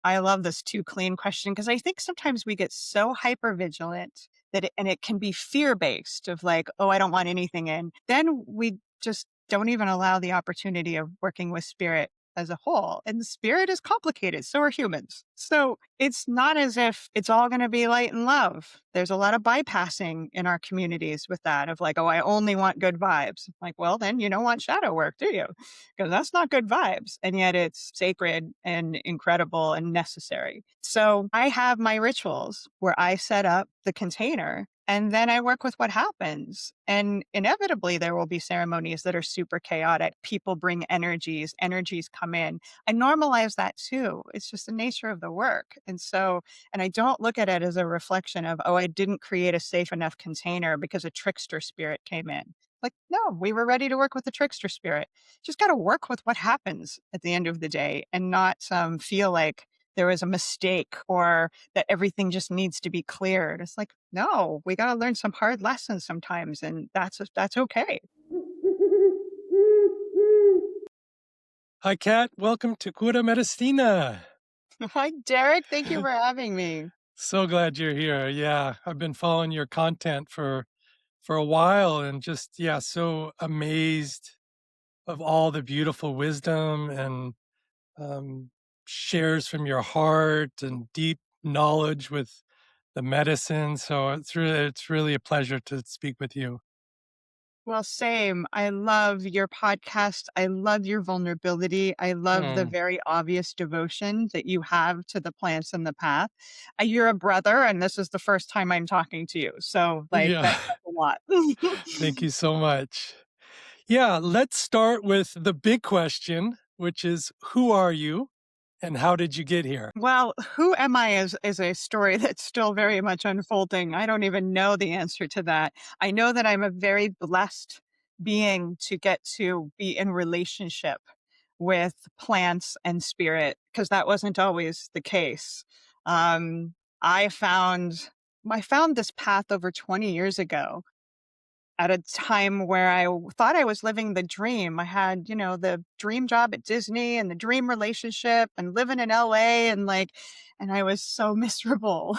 I love this too clean question because I think sometimes we get so hyper vigilant and it can be fear based of like, oh, I don't want anything in. Then we just don't even allow the opportunity of working with spirit as a whole. And the spirit is complicated. So are humans. So it's not as if it's all going to be light and love. There's a lot of bypassing in our communities with that of like, oh, I only want good vibes. Like, well, then you don't want shadow work, do you? Because that's not good vibes. And yet it's sacred and incredible and necessary. So I have my rituals where I set up the container and then I work with what happens. And inevitably, there will be ceremonies that are super chaotic. People bring energies come in. I normalize that too. It's just the nature of the work. And I don't look at it as a reflection of, oh, I didn't create a safe enough container because a trickster spirit came in. Like, no, we were ready to work with the trickster spirit. Just got to work with what happens at the end of the day and not feel like there was a mistake or that everything just needs to be cleared. It's like, no, we got to learn some hard lessons sometimes. And that's okay. Hi, Kat. Welcome to Cura Medicina. Hi, Derek. Thank you for having me. So glad you're here. Yeah, I've been following your content for a while and just so amazed of all the beautiful wisdom and um, shares from your heart and deep knowledge with the medicine. So it's really a pleasure to speak with you. Well, same. I love your podcast. I love your vulnerability. I love the Mm, very obvious devotion that you have to the plants and the path. You're a brother, and this is the first time I'm talking to you. So, like, yeah, that says a lot. thank you so much. Yeah, let's start with the big question, which is who are you and how did you get here? Well, who am I is a story that's still very much unfolding. I don't even know the answer to that. I know that I'm a very blessed being to get to be in relationship with plants and spirit because that wasn't always the case. Um, I found I found this path over 20 years ago at a time where thought I was living the dream. I had, the dream job at Disney and the dream relationship and living in LA and I was so miserable.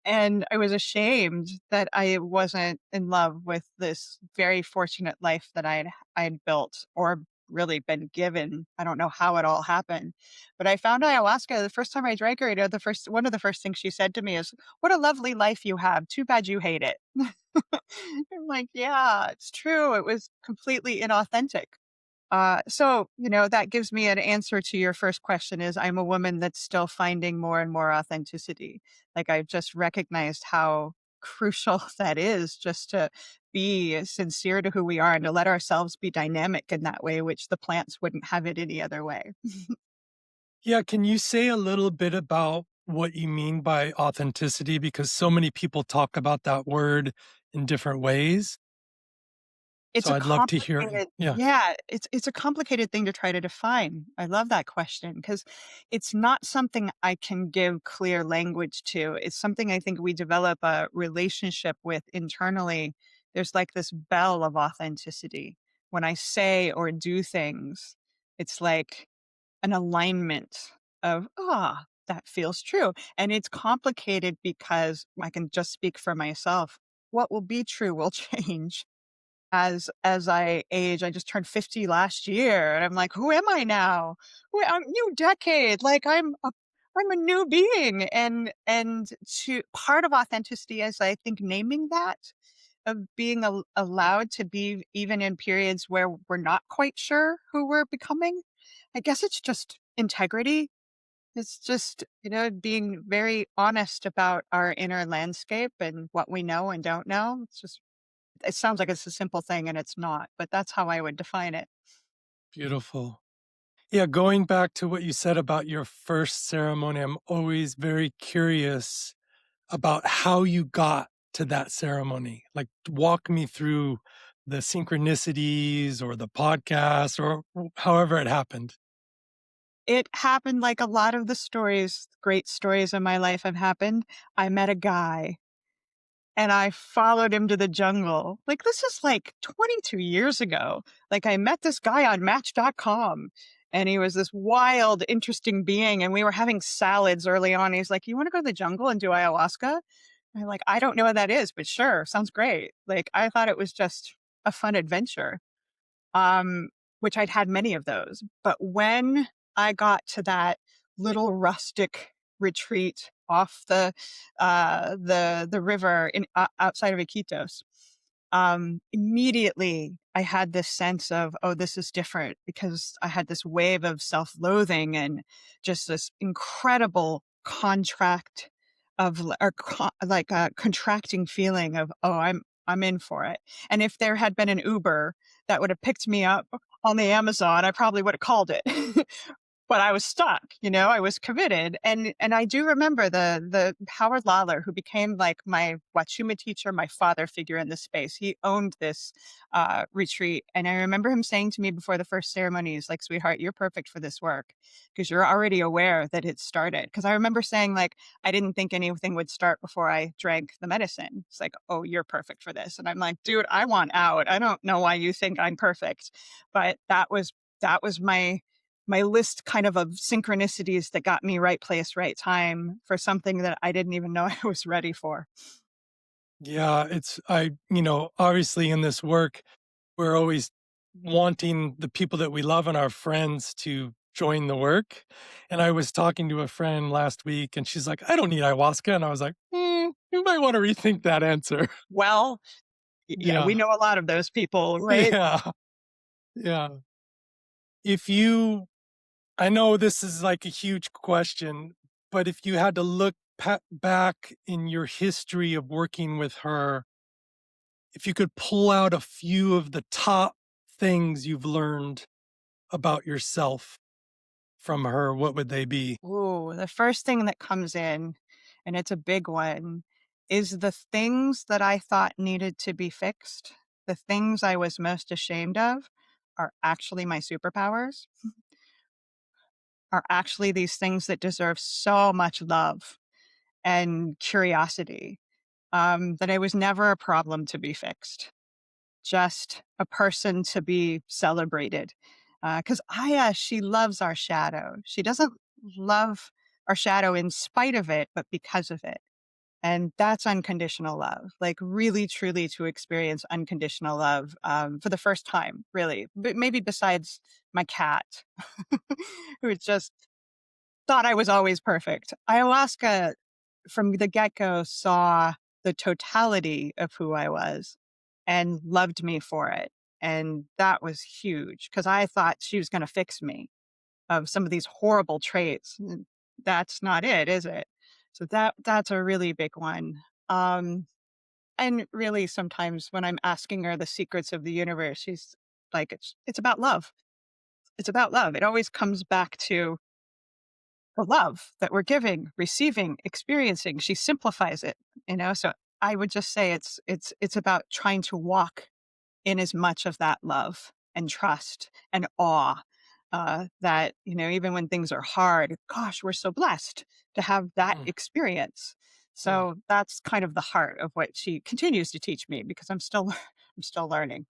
And I was ashamed that I wasn't in love with this very fortunate life that I'd built or really been given. I don't know how it all happened. But I found ayahuasca the first time I drank her, one of the first things she said to me is, "What a lovely life you have. Too bad you hate it." I'm like, yeah, it's true. It was completely inauthentic. So, that gives me an answer to your first question is I'm a woman that's still finding more and more authenticity. Like I've just recognized how crucial that is just to be sincere to who we are and to let ourselves be dynamic in that way, which the plants wouldn't have it any other way. Yeah, can you say a little bit about what you mean by authenticity? Because so many people talk about that word in different ways. It's So a I'd love to hear. complicated Yeah. yeah, it's a complicated thing to try to define. I love that question because it's not something I can give clear language to. It's something I think we develop a relationship with internally. There's like this bell of authenticity. When I say or do things, it's like an alignment of, that feels true. And it's complicated because I can just speak for myself. What will be true will change as I age. I just turned 50 last year, and I'm like, "Who am I now? New decade, like, I'm a new being," and to part of authenticity is, I think, naming that, of being allowed to be even in periods where we're not quite sure who we're becoming. I guess it's just integrity. It's just, being very honest about our inner landscape and what we know and don't know. It sounds like it's a simple thing and it's not, but that's how I would define it. Beautiful. Yeah, going back to what you said about your first ceremony, I'm always very curious about how you got to that ceremony. Like, walk me through the synchronicities or the podcast or however it happened. It happened like a lot of the great stories in my life have happened. I met a guy and I followed him to the jungle. Like this is like 22 years ago. Like I met this guy on match.com And he was this wild, interesting being. And we were having salads early on. He's like, "You want to go to the jungle and do ayahuasca?" I'm like, "I don't know what that is, but sure, sounds great." Like, I thought it was just a fun adventure, um, which I'd had many of those. But when I got to that little rustic retreat off the river in outside of Iquitos, immediately I had this sense of, oh, this is different, because I had this wave of self-loathing and just this incredible contract of like a contracting feeling of, oh, I'm in for it. And if there had been an Uber that would have picked me up on the Amazon, I probably would have called it. But I was stuck, I was committed. And I do remember the Howard Lawler, who became like my Wachuma teacher, my father figure in this space. He owned this retreat. And I remember him saying to me before the first ceremonies, like, "Sweetheart, you're perfect for this work because you're already aware that it started." Because I remember saying, like, I didn't think anything would start before I drank the medicine. It's like, "Oh, you're perfect for this." And I'm like, "Dude, I want out. I don't know why you think I'm perfect." But that was my list kind of synchronicities that got me right place, right time for something that I didn't even know I was ready for. Yeah, obviously in this work, we're always wanting the people that we love and our friends to join the work. And I was talking to a friend last week and she's like, "I don't need ayahuasca." And I was like, you might want to rethink that answer. Well, yeah, we Yeah. know a lot of those people, right? Yeah. Yeah. If you, I know this is like a huge question, but if you had to look back in your history of working with her, if you could pull out a few of the top things you've learned about yourself from her, what would they be? Ooh, the first thing that comes in, and it's a big one, is the things that I thought needed to be fixed, the things I was most ashamed of, are actually my superpowers, are actually these things that deserve so much love and curiosity, that it was never a problem to be fixed, just a person to be celebrated. Because Aya, she loves our shadow. She doesn't love our shadow in spite of it, but because of it. And that's unconditional love, like really, truly to experience unconditional love for the first time, really. But maybe besides my cat, who just thought I was always perfect. Ayahuasca from the get-go saw the totality of who I was and loved me for it. And that was huge because I thought she was going to fix me of some of these horrible traits. That's not it, is it? So that's a really big one. Um, and really, sometimes when I'm asking her the secrets of the universe, she's like, "It's about love. It's about love." It always comes back to the love that we're giving, receiving, experiencing. She simplifies it. So I would just say it's about trying to walk in as much of that love and trust and awe, that even when things are hard, gosh, we're so blessed to have that Mm, experience. mm. So that's kind of the heart of what she continues to teach me, because I'm still I'm still learning.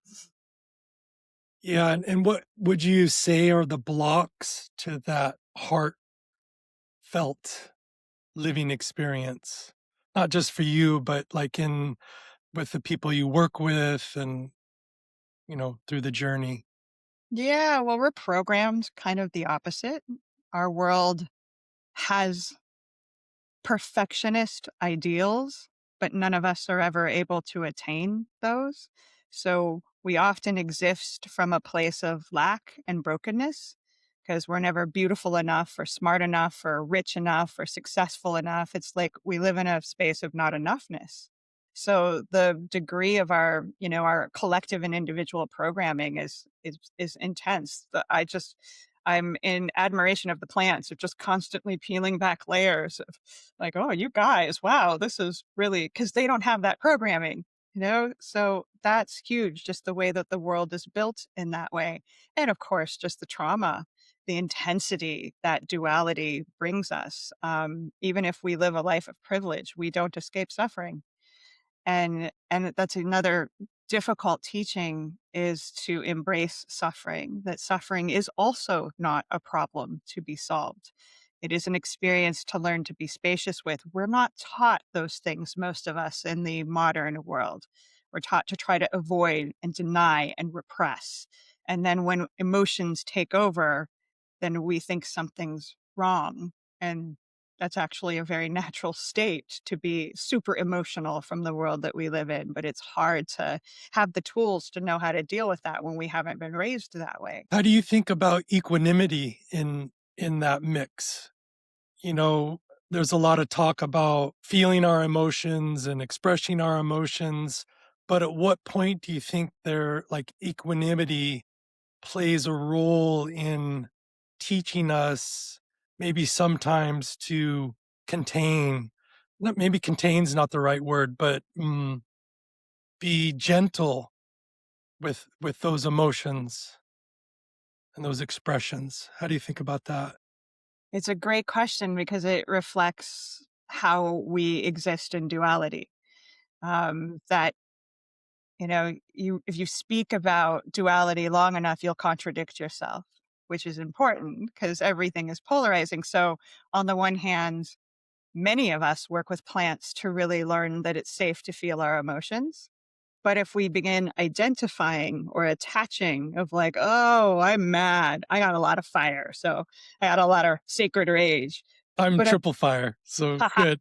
Yeah, and what would you say are the blocks to that heartfelt living experience? Not just for you, but like in with the people you work with and, through the journey. Yeah, well, we're programmed kind of the opposite. Our world has perfectionist ideals, but none of us are ever able to attain those. So we often exist from a place of lack and brokenness because we're never beautiful enough or smart enough or rich enough or successful enough. It's like we live in a space of not enoughness. So the degree of our collective and individual programming is intense. I'm in admiration of the plants of just constantly peeling back layers of, like, "Oh, you guys, wow, this is really," because they don't have that programming. So that's huge, just the way that the world is built in that way. And of course, just the trauma, the intensity that duality brings us. Even if we live a life of privilege, we don't escape suffering. And that's another difficult teaching is to embrace suffering, that suffering is also not a problem to be solved. It is an experience to learn to be spacious with. We're not taught those things, most of us in the modern world. We're taught to try to avoid and deny and repress. And then when emotions take over, then we think something's wrong. And that's actually a very natural state to be super emotional from the world that we live in. But it's hard to have the tools to know how to deal with that when we haven't been raised that way. How do you think about equanimity in that mix? You know, there's a lot of talk about feeling our emotions and expressing our emotions, but at what point do you think there like equanimity plays a role in teaching us maybe sometimes to contain, not maybe contain's not the right word, but be gentle with those emotions and those expressions. How do you think about that? It's a great question because it reflects how we exist in duality. That you if you speak about duality long enough, you'll contradict yourself, which is important because everything is polarizing. So, on the one hand, many of us work with plants to really learn that it's safe to feel our emotions. But if we begin identifying or attaching of like, oh, I'm mad, I got a lot of fire, so I got a lot of sacred rage. I'm But if, triple fire, so haha, good.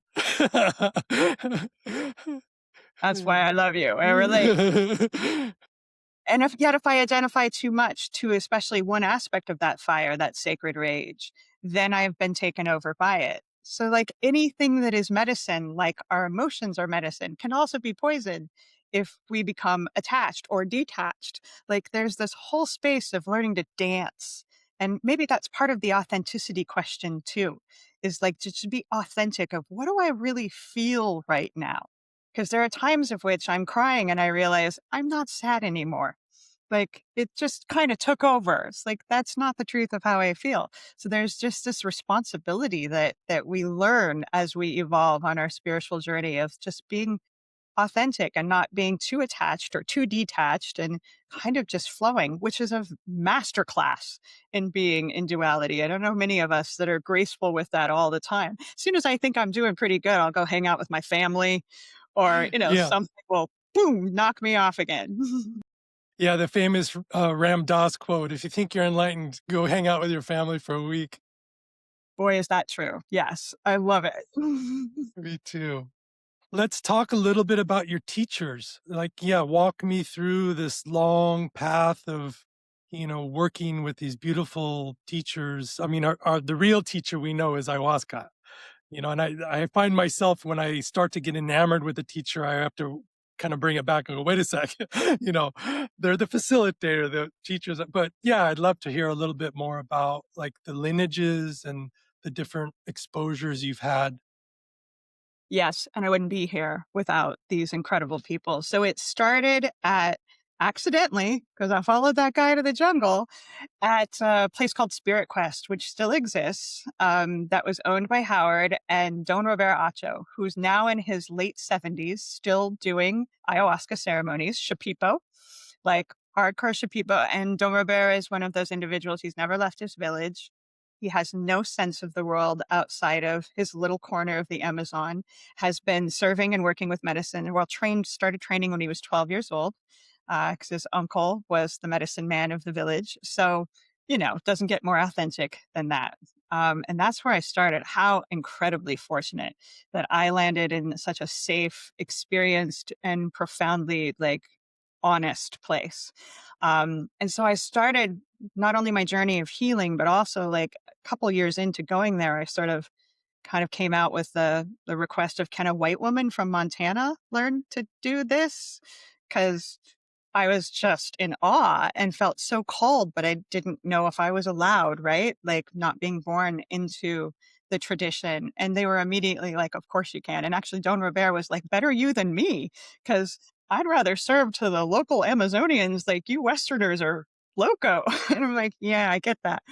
that's why I love you. I relate. And if I identify too much to especially one aspect of that fire, that sacred rage, then I've been taken over by it. So like anything that is medicine, like our emotions are medicine, can also be poison if we become attached or detached. Like there's this whole space of learning to dance. And maybe that's part of the authenticity question too, is like to be authentic of what do I really feel right now? Because there are times of which I'm crying and I realize I'm not sad anymore. Like it just kind of took over. It's like that's not the truth of how I feel. So there's just this responsibility that we learn as we evolve on our spiritual journey of just being authentic and not being too attached or too detached and kind of just flowing, which is a masterclass in being in duality. I don't know many of us that are graceful with that all the time. As soon as I think I'm doing pretty good, I'll go hang out with my family or, Yeah. something will boom, knock me off again. Yeah, the famous, Ram Dass quote, "If you think you're enlightened, go hang out with your family for a week." Boy, is that true. Yes, I love it. Me too. Let's talk a little bit about your teachers. Like, yeah, walk me through this long path of, working with these beautiful teachers. I mean, our the real teacher we know is ayahuasca. And I find myself when I start to get enamored with a teacher, I have to kind of bring it back and go, wait a second, they're the facilitator, the teachers. But yeah, I'd love to hear a little bit more about like the lineages and the different exposures you've had. Yes, and I wouldn't be here without these incredible people. So it started at accidentally, because I followed that guy to the jungle, at a place called Spirit Quest, which still exists, that was owned by Howard and Don Robert Acho, who's now in his late 70s, still doing ayahuasca ceremonies, Shapipo, like hardcore Shapipo. And Don Robert is one of those individuals, he's never left his village. He has no sense of the world outside of his little corner of the Amazon, has been serving and working with medicine. Well, started training when he was 12 years old, because his uncle was the medicine man of the village. So, doesn't get more authentic than that. And that's where I started. How incredibly fortunate that I landed in such a safe, experienced, and profoundly like honest place. And so I started not only my journey of healing, but also like a couple years into going there, I sort of kind of came out with the request of, can a white woman from Montana learn to do this? Because I was just in awe and felt so called, but I didn't know if I was allowed, right? Like not being born into the tradition. And they were immediately like, of course you can. And actually, Don Robert was like, better you than me, because I'd rather serve to the local Amazonians. Like you Westerners are loco. And I'm like, yeah, I get that.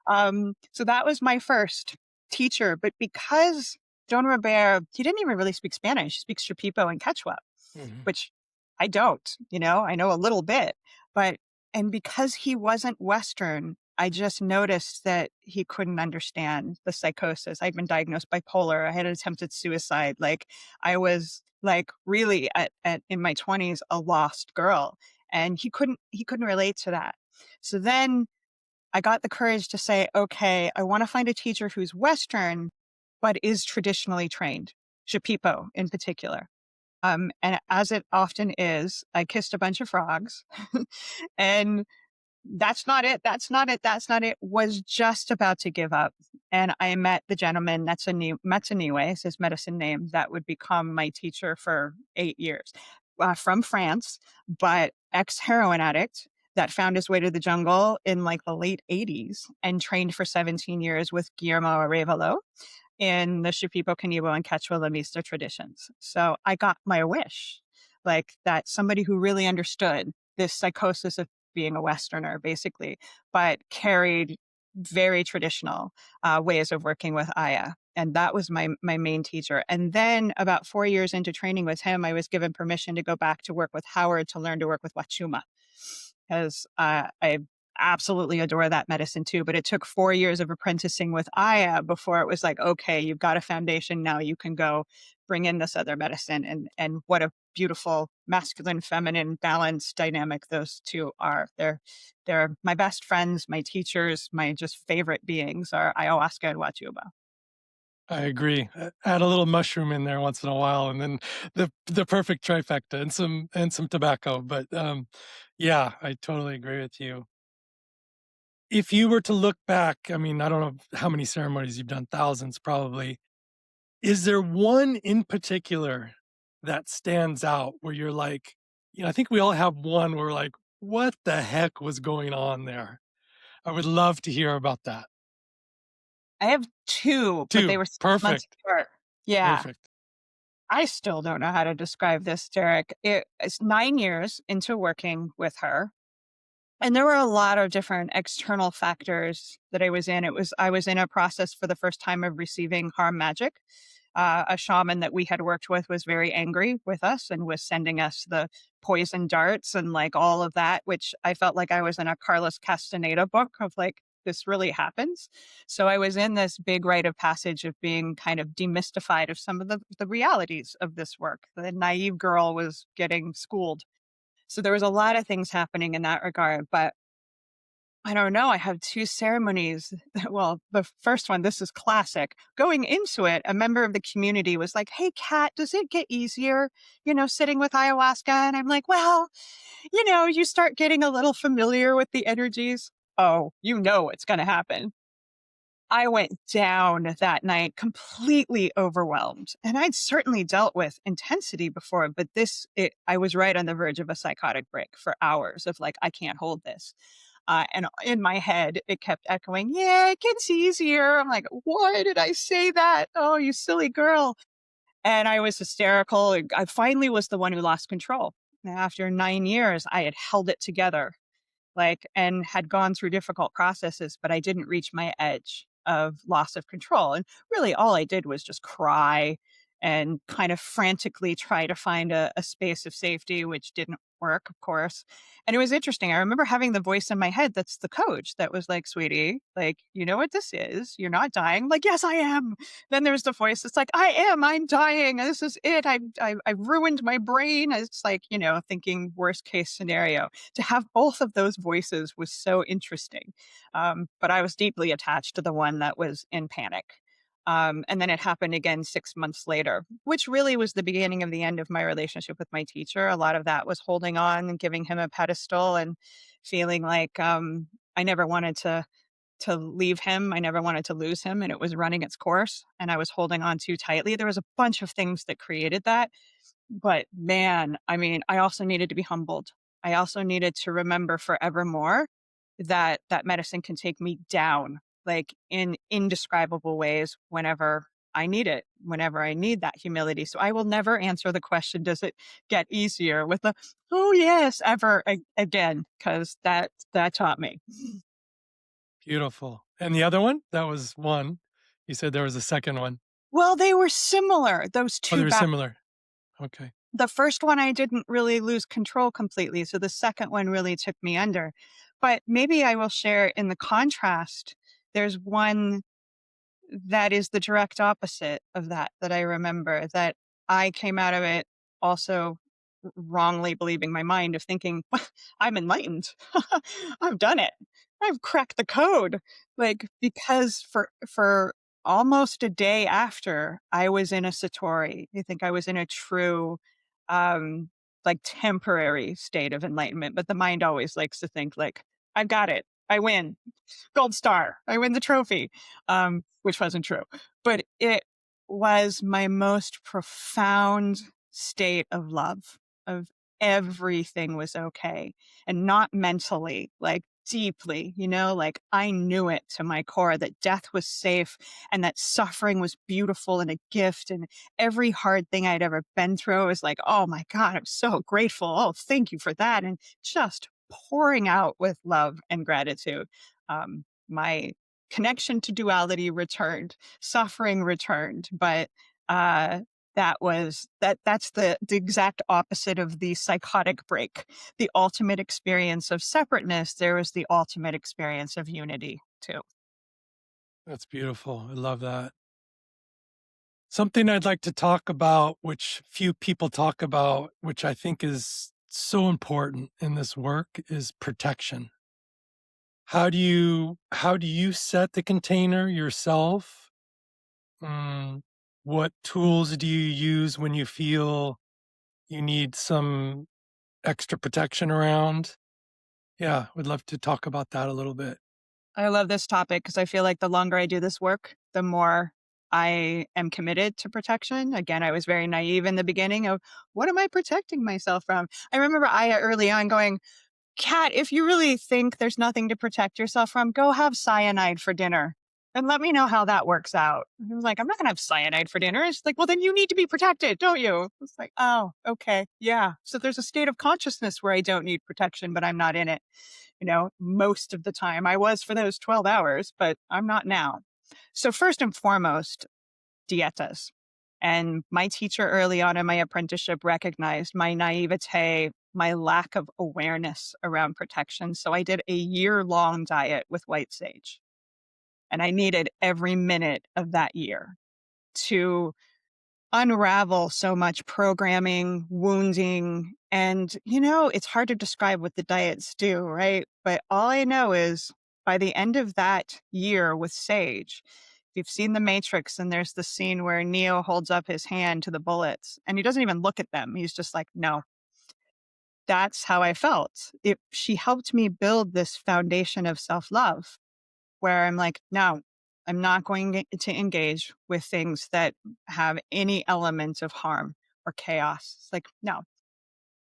So that was my first teacher. But because Don Robert, he didn't even really speak Spanish, he speaks Shipipo and Quechua, Mhm. which I don't, I know a little bit, but and because he wasn't Western, I just noticed that he couldn't understand the psychosis. I'd been diagnosed bipolar. I had attempted suicide. Like I was like really at in my 20s a lost girl, and he couldn't relate to that. So then I got the courage to say, okay, I want to find a teacher who's Western, but is traditionally trained, Shipipo in particular. And as it often is, I kissed a bunch of frogs and that's not it. That's not it. That's not it. Was just about to give up. And I met the gentleman, that's a new Metzaniwe is his medicine name, that would become my teacher for 8 years. From France, but ex-heroin addict that found his way to the jungle in like the late 80s and trained for 17 years with Guillermo Arevalo in the Shipibo, Kanibo, and Quechua Lamista traditions. So I got my wish, like that somebody who really understood this psychosis of being a Westerner, basically, but carried very traditional ways of working with Aya. And that was my main teacher. And then about 4 years into training with him, I was given permission to go back to work with Howard to learn to work with Wachuma because I absolutely adore that medicine too. But it took 4 years of apprenticing with Aya before it was like, okay, you've got a foundation now. You can go bring in this other medicine, and what a beautiful masculine feminine balance dynamic those two are. They're my best friends, my teachers, my just favorite beings are ayahuasca and Wachuba. I agree. Add a little mushroom in there once in a while, and then the perfect trifecta, and some tobacco. But yeah, I totally agree with you. If you were to look back, I mean, I don't know how many ceremonies you've done, thousands probably. Is there one in particular that stands out where you're like, I think we all have one where we're like, what the heck was going on there? I would love to hear about that. I have two, but they Two. were 6 months Perfect. apart. Yeah. Perfect. I still don't know how to describe this, Derek. It's 9 years into working with her. And there were a lot of different external factors that I was in a process for the first time of receiving harm magic. A shaman that we had worked with was very angry with us and was sending us the poison darts and like all of that, which I felt like I was in a Carlos Castaneda book of like, this really happens. So I was in this big rite of passage of being kind of demystified of some of the realities of this work. The naive girl was getting schooled. So there was a lot of things happening in that regard, but I don't know. I have two ceremonies. Well, the first one, this is classic. Going into it, a member of the community was like, "Hey, Kat, does it get easier, sitting with ayahuasca?" And I'm like, "Well, you start getting a little familiar with the energies. Oh, it's going to happen." I went down that night completely overwhelmed. And I'd certainly dealt with intensity before, but I was right on the verge of a psychotic break for hours of like, I can't hold this. And in my head, it kept echoing, yeah, it gets easier. I'm like, why did I say that? Oh, you silly girl. And I was hysterical. I finally was the one who lost control. After 9 years, I had held it together like and had gone through difficult processes, but I didn't reach my edge of loss of control. And really all I did was just cry and kind of frantically try to find a space of safety, which didn't work, of course. And it was interesting. I remember having the voice in my head that's the coach that was like, sweetie, like, you know what this is? You're not dying. Like, yes, I am. Then there's the voice that's like, I'm dying. This is it. I've ruined my brain. It's like, thinking worst case scenario to have both of those voices was so interesting. But I was deeply attached to the one that was in panic. And then it happened again 6 months later, which really was the beginning of the end of my relationship with my teacher. A lot of that was holding on and giving him a pedestal and feeling like I never wanted to leave him. I never wanted to lose him, and it was running its course. And I was holding on too tightly. There was a bunch of things that created that, but man, I mean, I also needed to be humbled. I also needed to remember forevermore that that medicine can take me down, like in indescribable ways whenever I need it, whenever I need that humility. So I will never answer the question, does it get easier with the, oh yes, ever again, because that taught me. Beautiful. And the other one? That was one. You said there was a second one. Well, they were similar, those Oh, they two were back. similar. Okay. The first one, I didn't really lose control completely, so the second one really took me under. But maybe I will share in the contrast, there's one that is the direct opposite of that, that I remember, that I came out of it also wrongly believing my mind of thinking, I'm enlightened. I've done it. I've cracked the code. Like, because for almost a day after, I was in a satori. I think I was in a true um like temporary state of enlightenment, but the mind always likes to think like, I've got it. I win. Gold star. I win the trophy, which wasn't true. But it was my most profound state of love, of everything was okay, and not mentally, like deeply, like I knew it to my core that death was safe and that suffering was beautiful and a gift. And every hard thing I'd ever been through was like, oh my God, I'm so grateful. Oh, thank you for that. And just pouring out with love and gratitude. My connection to duality returned, suffering returned, but uh, that's the exact opposite of the psychotic break. The ultimate experience of separateness, there was the ultimate experience of unity too. That's beautiful. I love that. Something I'd like to talk about, which few people talk about, which I think is so important in this work, is protection. How do you set the container yourself? Mm, what tools do you use when you feel you need some extra protection around? Yeah, would love to talk about that a little bit. I love this topic because I feel like the longer I do this work, the more I am committed to protection. Again, I was very naive in the beginning of what am I protecting myself from? I remember Aya early on going, Kat, if you really think there's nothing to protect yourself from, go have cyanide for dinner and let me know how that works out. I was like, I'm not going to have cyanide for dinner. It's like, well, then you need to be protected, don't you? It's like, oh, okay. Yeah. So there's a state of consciousness where I don't need protection, but I'm not in it. Most of the time I was for those 12 hours, but I'm not now. So, first and foremost, dietas. And my teacher early on in my apprenticeship recognized my naivete, my lack of awareness around protection. So I did a year-long diet with white sage. And I needed every minute of that year to unravel so much programming, wounding. And, it's hard to describe what the diets do, right? But all I know is by the end of that year with Sage, if you've seen The Matrix and there's the scene where Neo holds up his hand to the bullets and he doesn't even look at them. He's just like, no, that's how I felt. She helped me build this foundation of self love where I'm like, no, I'm not going to engage with things that have any element of harm or chaos. It's like, no.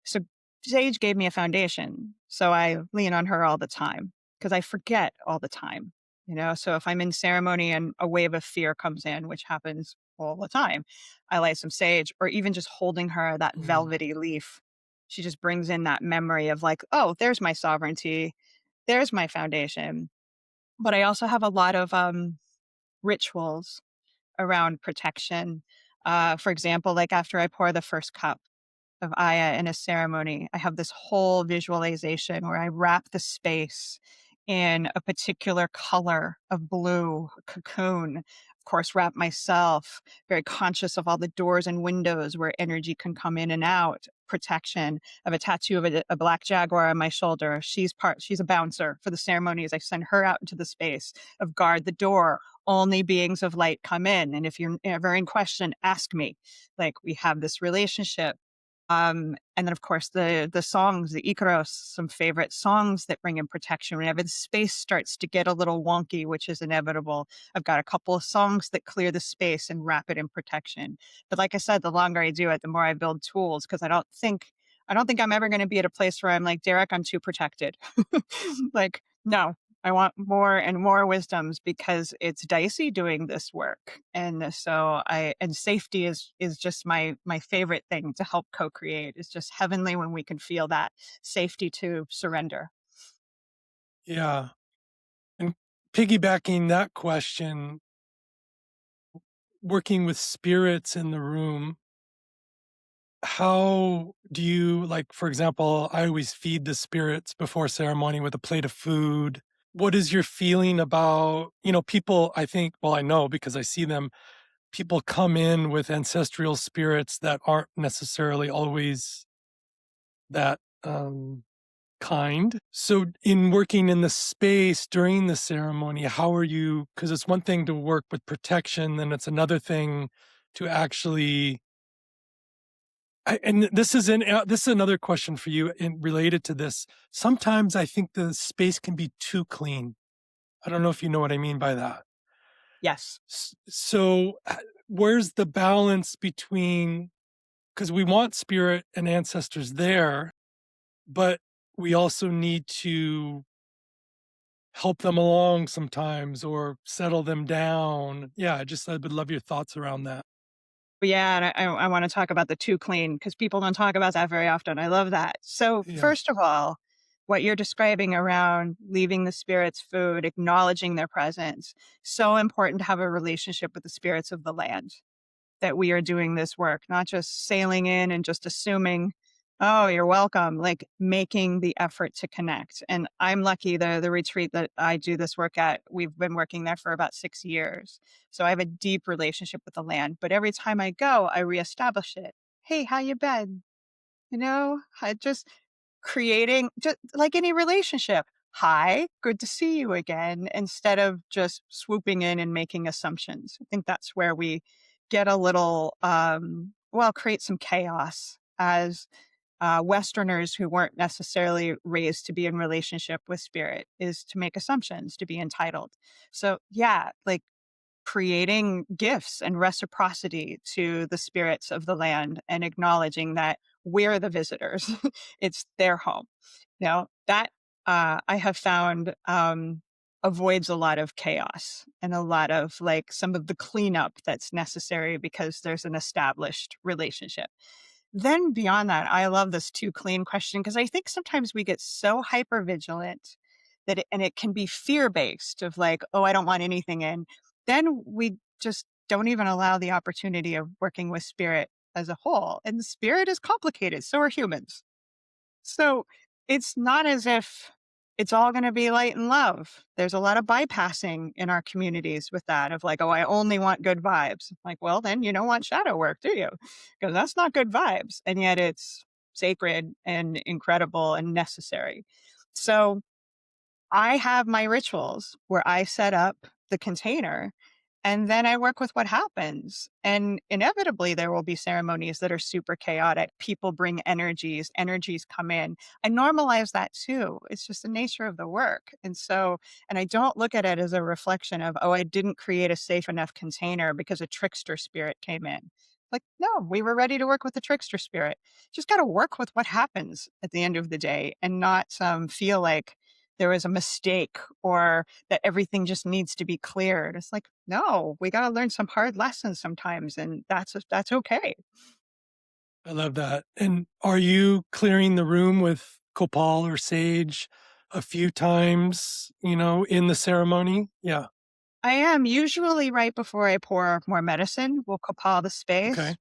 So Sage gave me a foundation. So I lean on her all the time because I forget all the time. So if I'm in ceremony and a wave of fear comes in, which happens all the time, I light some sage or even just holding her that Mm, velvety leaf. She just brings in that memory of like, oh, there's my sovereignty. There's my foundation. But I also have a lot of rituals around protection. For example, like after I pour the first cup of Aya in a ceremony, I have this whole visualization where I wrap the space in a particular color of blue cocoon. Of course, wrap myself, very conscious of all the doors and windows where energy can come in and out. Protection. I have a tattoo of a black jaguar on my shoulder. She's a bouncer for the ceremonies. I send her out into the space of guard the door. Only beings of light come in. And if you're ever in question, ask me. Like we have this relationship. And then of course the songs, the Icaros, some favorite songs that bring in protection. Whenever the space starts to get a little wonky, which is inevitable, I've got a couple of songs that clear the space and wrap it in protection. But like I said, the longer I do it, the more I build tools because I don't think I'm ever going to be at a place where I'm like, Derek, I'm too protected. Like, no, I want more and more wisdoms because it's dicey doing this work. And safety is just my favorite thing to help co-create. It's just heavenly when we can feel that safety to surrender. yeah. And piggybacking that question, working with spirits in the room, how do you like, for example, I always feed the spirits before ceremony with a plate of food. What is your feeling about, people, I think, well, I know because I see them, people come in with ancestral spirits that aren't necessarily always that kind. So in working in the space during the ceremony, how are you, because it's one thing to work with protection, then it's another thing to actually and this is another question for you in related to this. Sometimes I think the space can be too clean. I don't know if you know what I mean by that. Yes. So where's the balance between, because we want spirit and ancestors there, but we also need to help them along sometimes or settle them down. Yeah, I would love your thoughts around that. But yeah, and I wanna talk about the too clean because people don't talk about that very often. I love that. So, Yeah. first of all, what you're describing around leaving the spirits food, acknowledging their presence, so important to have a relationship with the spirits of the land. That we are doing this work, not just sailing in and just assuming, "Oh, you're welcome," like, making the effort to connect, and I'm lucky the retreat that I do this work at, we've been working there for about 6 years, so I have a deep relationship with the land, but every time I go, I reestablish it. "Hey, how you been?" You know? I just creating just like any relationship. "Hi, good to see you again," instead of just swooping in and making assumptions. I think that's where we get a little, well, create some chaos as, Westerners who weren't necessarily raised to be in relationship with spirit, is to make assumptions, to be entitled. So, yeah, like creating gifts and reciprocity to the spirits of the land and acknowledging that we're the visitors. It's their home. That I have found avoids a lot of chaos and a lot of like some of the cleanup that's necessary because there's an established relationship. Then beyond that, I love this too clean question because I think sometimes we get so hyper vigilant that and it can be fear based of like, oh, I don't want anything in. Then we just don't even allow the opportunity of working with spirit as a whole. And the spirit is complicated. So are humans. So it's not as if it's all going to be light and love. There's a lot of bypassing in our communities with that of like, oh, I only want good vibes. Like, well, then you don't want shadow work, do you? Because that's not good vibes. And yet it's sacred and incredible and necessary. So I have my rituals where I set up the container and then I work with what happens. And inevitably, there will be ceremonies that are super chaotic. People bring energies, energies come in. I normalize that too. It's just the nature of the work. And so, and I don't look at it as a reflection of, oh, I didn't create a safe enough container because a trickster spirit came in. Like, no, we were ready to work with the trickster spirit. Just got to work with what happens at the end of the day and not feel like there was a mistake or that everything just needs to be cleared. It's like, no, we got to learn some hard lessons sometimes, and that's okay. I love that. And are you clearing the room with copal or sage a few times, in the ceremony? Yeah. I am usually right before I pour more medicine. We'll copal the Okay.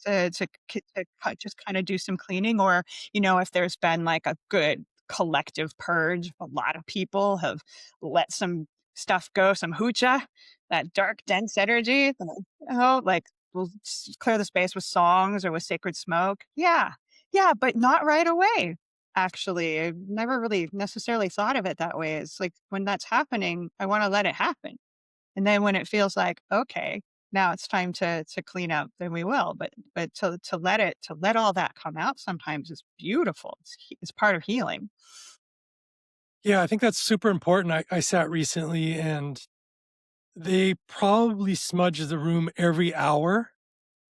space just kind of do some cleaning, or if there's been like a good collective purge, a lot of people have let some stuff go, some hoocha, that dark, dense energy. Like we'll clear the space with songs or with sacred smoke. Yeah, yeah, but not right away. Actually, I've never really necessarily thought of it that way. It's like when that's happening, I want to let it happen and then when it feels like, okay, now it's time to clean up, then we will. But to let all that come out sometimes is beautiful. It's part of healing. Yeah, I think that's super important. I sat recently and they probably smudge the room every hour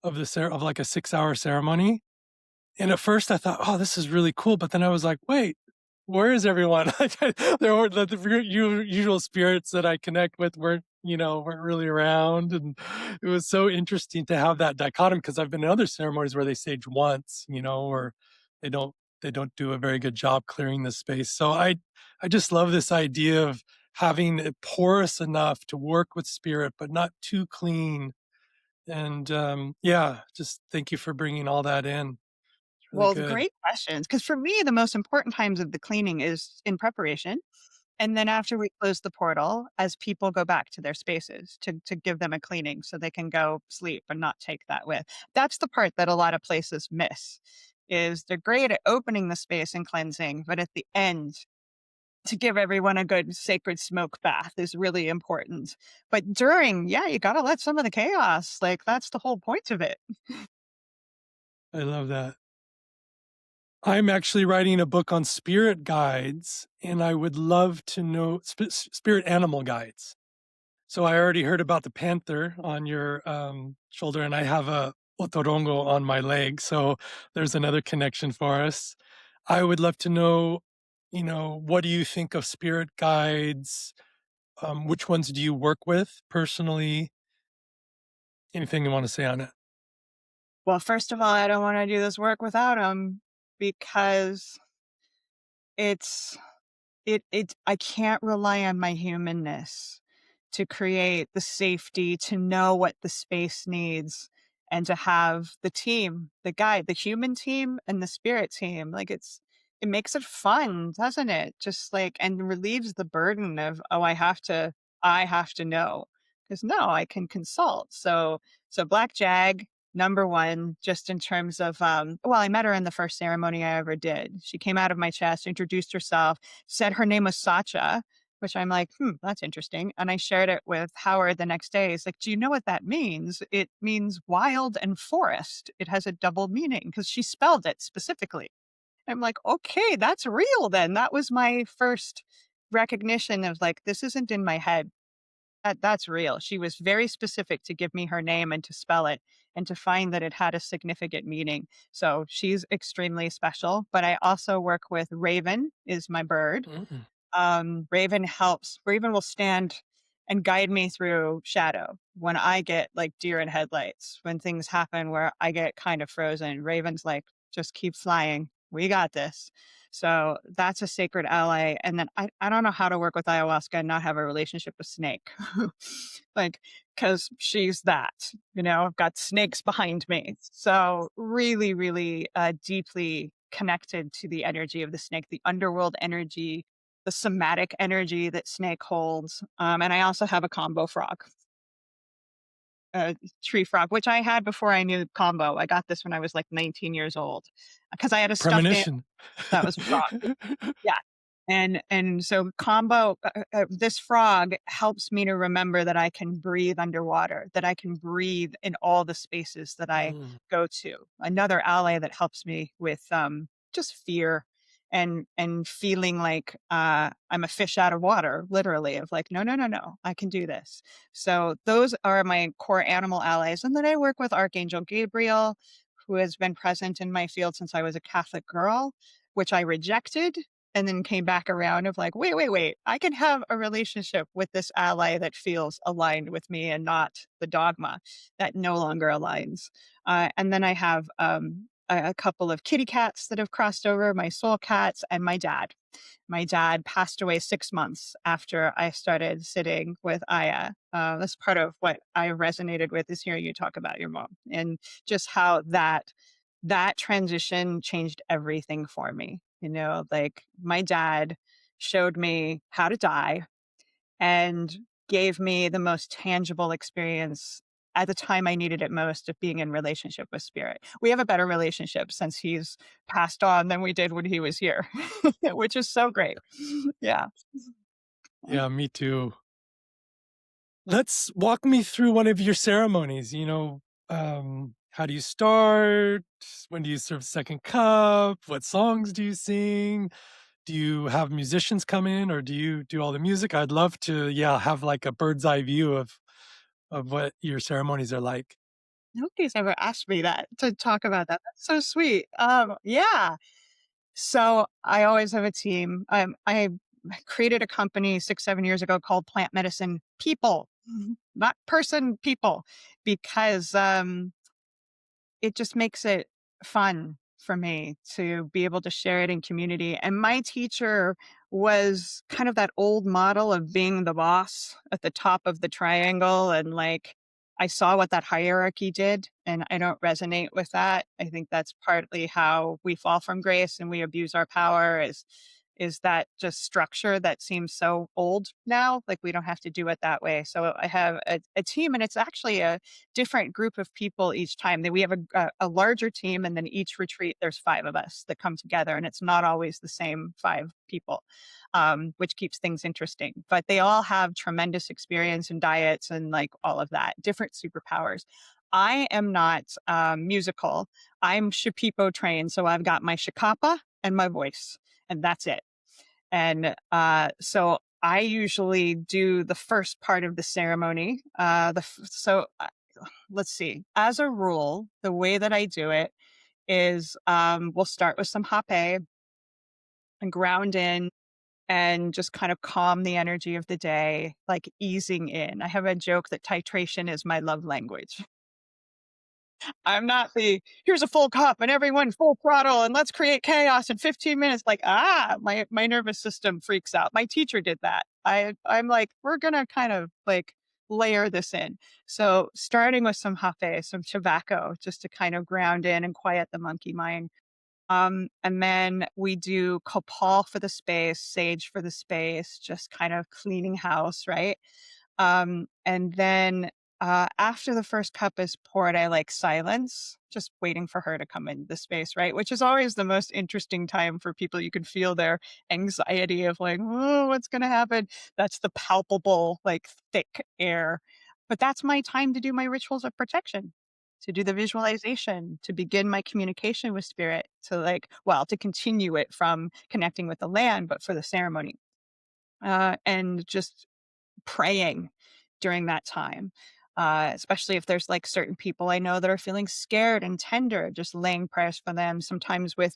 of of like a 6 hour ceremony. And at first I thought, "Oh, this is really cool," but then I was like, "Wait, where is everyone?" There were the usual spirits that I connect with weren't really around, and it was so interesting to have that dichotomy because I've been in other ceremonies where they sage once, or they don't they don't do a very good job clearing the space. So I just love this idea of having it porous enough to work with spirit, but not too clean. And yeah, just thank you for bringing all that in. Really Well, good. great questions. Because for me, the most important times of the cleaning is in preparation. And then after we close the portal, as people go back to their spaces to give them a cleaning so they can go sleep and not take that with. That's the part that a lot of places miss is they're great at opening the space and cleansing, but at the end, to give everyone a good sacred smoke bath is really important. But during, yeah, you gotta let some of the chaos. Like that's the whole point of it. I love that. I'm actually writing a book on spirit guides, and I would love to know spirit animal guides. So I already heard about the panther on your shoulder, and I have a otorongo on my leg. So there's another connection for us. I would love to know, what do you think of spirit guides? Which ones do you work with personally? Anything you want to say on it? Well, first of all, I don't want to do this work without them because it's I can't rely on my humanness to create the safety, to know what the space needs, and to have the team, the guide, the human team and the spirit team. Like it makes it fun, doesn't it? Just like and relieves the burden of, oh, I have to know. Because no, I can consult. So Black Jag, number one, just in terms of well, I met her in the first ceremony I ever did. She came out of my chest, introduced herself, said her name was Sacha, which I'm like, that's interesting. And I shared it with Howard the next day. He's like, do you know what that means? It means wild and forest. It has a double meaning because she spelled it specifically. I'm like, okay, that's real then. That was my first recognition of like, this isn't in my head. That's real. She was very specific to give me her name and to spell it and to find that it had a significant meaning. So she's extremely special. But I also work with Raven, is my bird. Mm. Raven will stand and guide me through shadow when I get like deer in headlights, when things happen where I get kind of frozen. Raven's like, just keep flying. We got this. So that's a sacred ally. And then I don't know how to work with ayahuasca and not have a relationship with snake. Like, because she's that, I've got snakes behind me. So really, really deeply connected to the energy of the snake, the underworld energy, the somatic energy that snake holds. And I also have a combo frog, a tree frog, which I had before I knew combo. I got this when I was like 19 years old because I had a stuffed animal Premonition. that was a frog. Yeah. And so combo this frog helps me to remember that I can breathe underwater, that I can breathe in all the spaces that I Mm. go to. Another ally that helps me with just fear and feeling like I'm a fish out of water, literally, of like, no, no, no, no, I can do this. So those are my core animal allies. And then I work with Archangel Gabriel, who has been present in my field since I was a Catholic girl, which I rejected and then came back around of like, wait, wait, wait, I can have a relationship with this ally that feels aligned with me and not the dogma that no longer aligns. And then I have a couple of kitty cats that have crossed over, my soul cats, and my dad. My dad passed away 6 months after I started sitting with Aya. That's part of what I resonated with is hearing you talk about your mom and just how that transition changed everything for me. Like my dad showed me how to die and gave me the most tangible experience at the time I needed it most of being in relationship with spirit. We have a better relationship since he's passed on than we did when he was here, which is so great. Yeah. Yeah, me too. Let's walk me through one of your ceremonies. How do you start? When do you serve second cup? What songs do you sing? Do you have musicians come in or do you do all the music? I'd love to, yeah, have like a bird's eye view of what your ceremonies are like. Nobody's ever asked me that to talk about that. That's so sweet. Yeah. So I always have a team. I created a company 6, 7 years ago called Plant Medicine People, not person people, because it just makes it fun for me to be able to share it in community. And my teacher was kind of that old model of being the boss at the top of the triangle and like I saw what that hierarchy did, and I don't resonate with that. I think that's partly how we fall from grace and we abuse our power is that just structure that seems so old now. Like we don't have to do it that way. So I have a team, and it's actually a different group of people each time. That we have a larger team, and then each retreat there's 5 of us that come together, and it's not always the same 5 people, which keeps things interesting. But they all have tremendous experience in diets and like all of that, different superpowers. I am not musical. I'm Shipipo trained, so I've got my shikapa and my voice, and that's it. And so I usually do the first part of the ceremony. Let's see. As a rule, the way that I do it is we'll start with some hape and ground in and just kind of calm the energy of the day, like easing in. I have a joke that titration is my love language. I'm not the here's a full cup and everyone full throttle and let's create chaos in 15 minutes. Like, my nervous system freaks out. My teacher did that. I'm like, we're gonna kind of like layer this in. So starting with some hafe, some tobacco, just to kind of ground in and quiet the monkey mind. And then we do copal for the space, sage for the space, just kind of cleaning house, right? And then after the first cup is poured, I like silence, just waiting for her to come into the space, right? Which is always the most interesting time for people. You can feel their anxiety of like, oh, what's going to happen? That's the palpable, like thick air. But that's my time to do my rituals of protection, to do the visualization, to begin my communication with spirit, to like, well, to continue it from connecting with the land, but for the ceremony. And just praying during that time. Especially if there's like certain people I know that are feeling scared and tender, just laying prayers for them. Sometimes with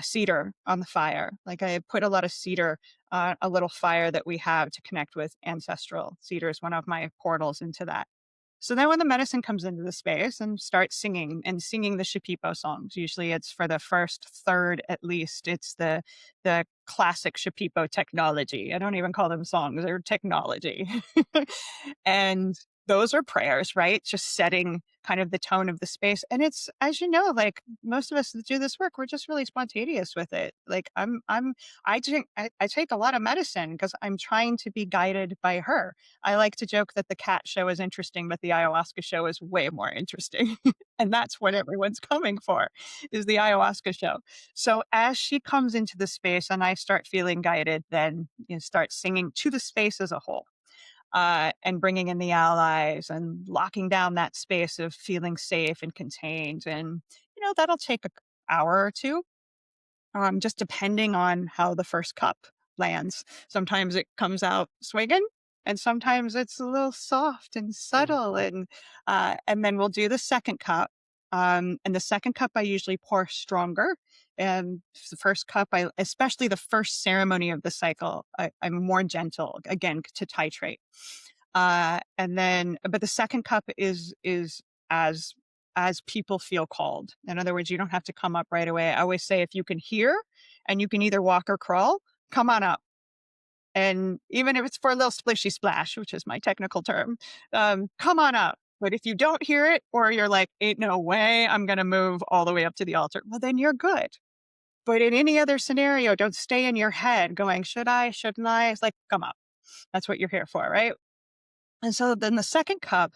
cedar on the fire. Like I put a lot of cedar, a little fire that we have to connect with ancestral. Cedar is one of my portals into that. So then when the medicine comes into the space and starts singing and singing the Shipipo songs, usually it's for the first third at least. It's the classic Shipipo technology. I don't even call them songs, they're technology. And those are prayers, right? Just setting kind of the tone of the space. And it's, as you know, like most of us that do this work, we're just really spontaneous with it. Like I take a lot of medicine because I'm trying to be guided by her. I like to joke that the cat show is interesting, but the ayahuasca show is way more interesting. And that's what everyone's coming for is the ayahuasca show. So as she comes into the space and I start feeling guided, then start singing to the space as a whole, and bringing in the allies and locking down that space of feeling safe and contained. And, that'll take an hour or two, just depending on how the first cup lands. Sometimes it comes out swinging, and sometimes it's a little soft and Mm. subtle. And then we'll do the second cup. And the second cup I usually pour stronger. And the first cup, especially the first ceremony of the cycle, I'm more gentle again to titrate. And then, but the second cup is as as people feel called. In other words, you don't have to come up right away. I always say if you can hear and you can either walk or crawl, come on up. And even if it's for a little splishy splash, which is my technical term, come on up. But if you don't hear it, or you're like, ain't no way I'm going to move all the way up to the altar, well, then you're good. But in any other scenario, don't stay in your head going, should I, shouldn't I? It's like, come up. That's what you're here for, right? And so then the second cup,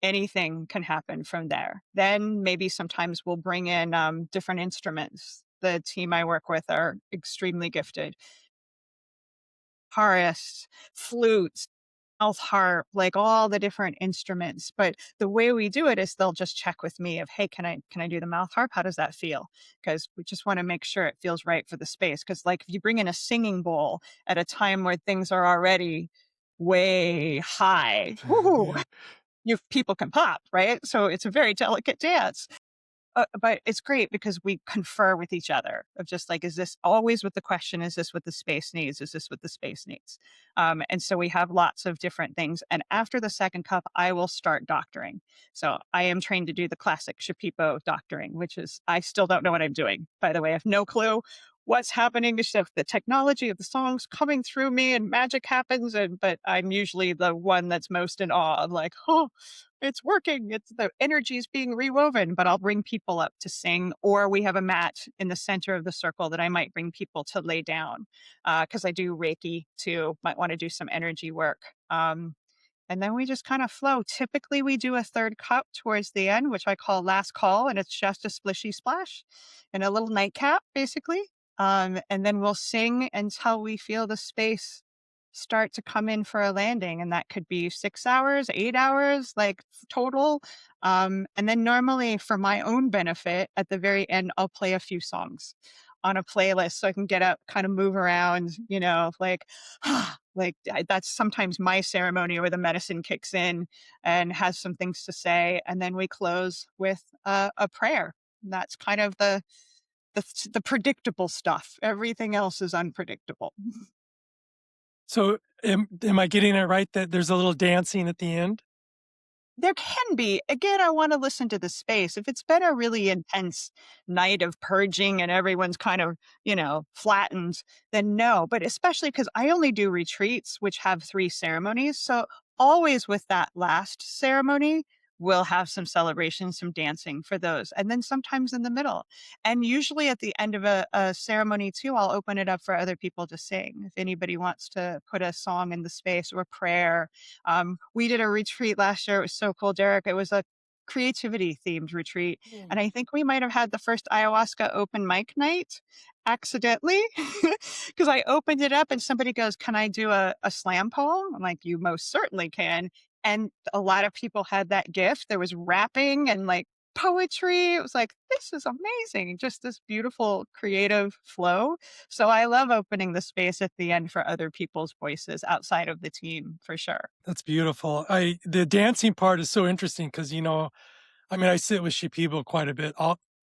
anything can happen from there. Then maybe sometimes we'll bring in different instruments. The team I work with are extremely gifted. Guitarists, flutes, mouth harp, like all the different instruments. But the way we do it is they'll just check with me of, hey, can I do the mouth harp? How does that feel? Because we just want to make sure it feels right for the space. Because like if you bring in a singing bowl at a time where things are already way high, woo, Yeah. you people can pop, right? So it's a very delicate dance. But it's great because we confer with each other of just like, is this always with the question, is this what the space needs? Is this what the space needs? And so we have lots of different things. And after the second cup, I will start doctoring. So I am trained to do the classic Shipipo doctoring, which is, I still don't know what I'm doing, by the way. I have no clue what's happening, just if the technology of the songs coming through me and magic happens. And but I'm usually the one that's most in awe of like, oh, it's working. It's the energy is being rewoven. But I'll bring people up to sing, or we have a mat in the center of the circle that I might bring people to lay down because I do Reiki too. Might want to do some energy work. And then we just kind of flow. Typically, we do a third cup towards the end, which I call last call, and it's just a splishy splash and a little nightcap, basically. And then we'll sing until we feel the space start to come in for a landing. And that could be 6 hours, 8 hours, like total. And then normally, for my own benefit, at the very end, I'll play a few songs on a playlist so I can get up, kind of move around, like like that's sometimes my ceremony where the medicine kicks in and has some things to say, and then we close with a prayer. And that's kind of the predictable stuff. Everything else is unpredictable. So, am I getting it right that there's a little dancing at the end? There can be. Again, I wanna listen to the space. If it's been a really intense night of purging and everyone's kind of, flattened, then no. But especially because I only do retreats, which have 3 ceremonies, so always with that last ceremony, we'll have some celebration, some dancing for those, and then sometimes in the middle. And usually at the end of a ceremony too, I'll open it up for other people to sing. If anybody wants to put a song in the space or prayer, we did a retreat last year. It was so cool, Derek. It was a creativity themed retreat. Mm. And I think we might have had the first ayahuasca open mic night accidentally because I opened it up and somebody goes, "Can I do a slam poem?" I'm like, "You most certainly can." And a lot of people had that gift. There was rapping and like poetry. It was like, this is amazing. Just this beautiful creative flow. So I love opening the space at the end for other people's voices outside of the team for sure. That's beautiful. I The dancing part is so interesting because I mean, I sit with Shipibo quite a bit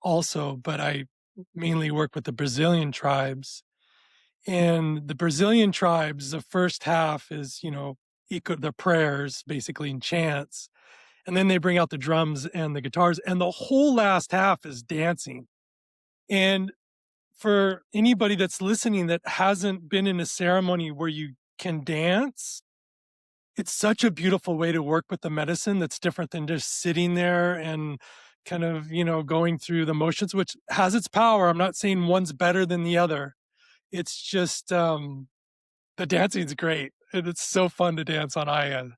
also, but I mainly work with the Brazilian tribes. And the Brazilian tribes, the first half is, the prayers, basically in chants. And then they bring out the drums and the guitars, and the whole last half is dancing. And for anybody that's listening that hasn't been in a ceremony where you can dance, it's such a beautiful way to work with the medicine that's different than just sitting there and kind of, going through the motions, which has its power. I'm not saying one's better than the other. It's just the dancing's great. And it's so fun to dance on Aya.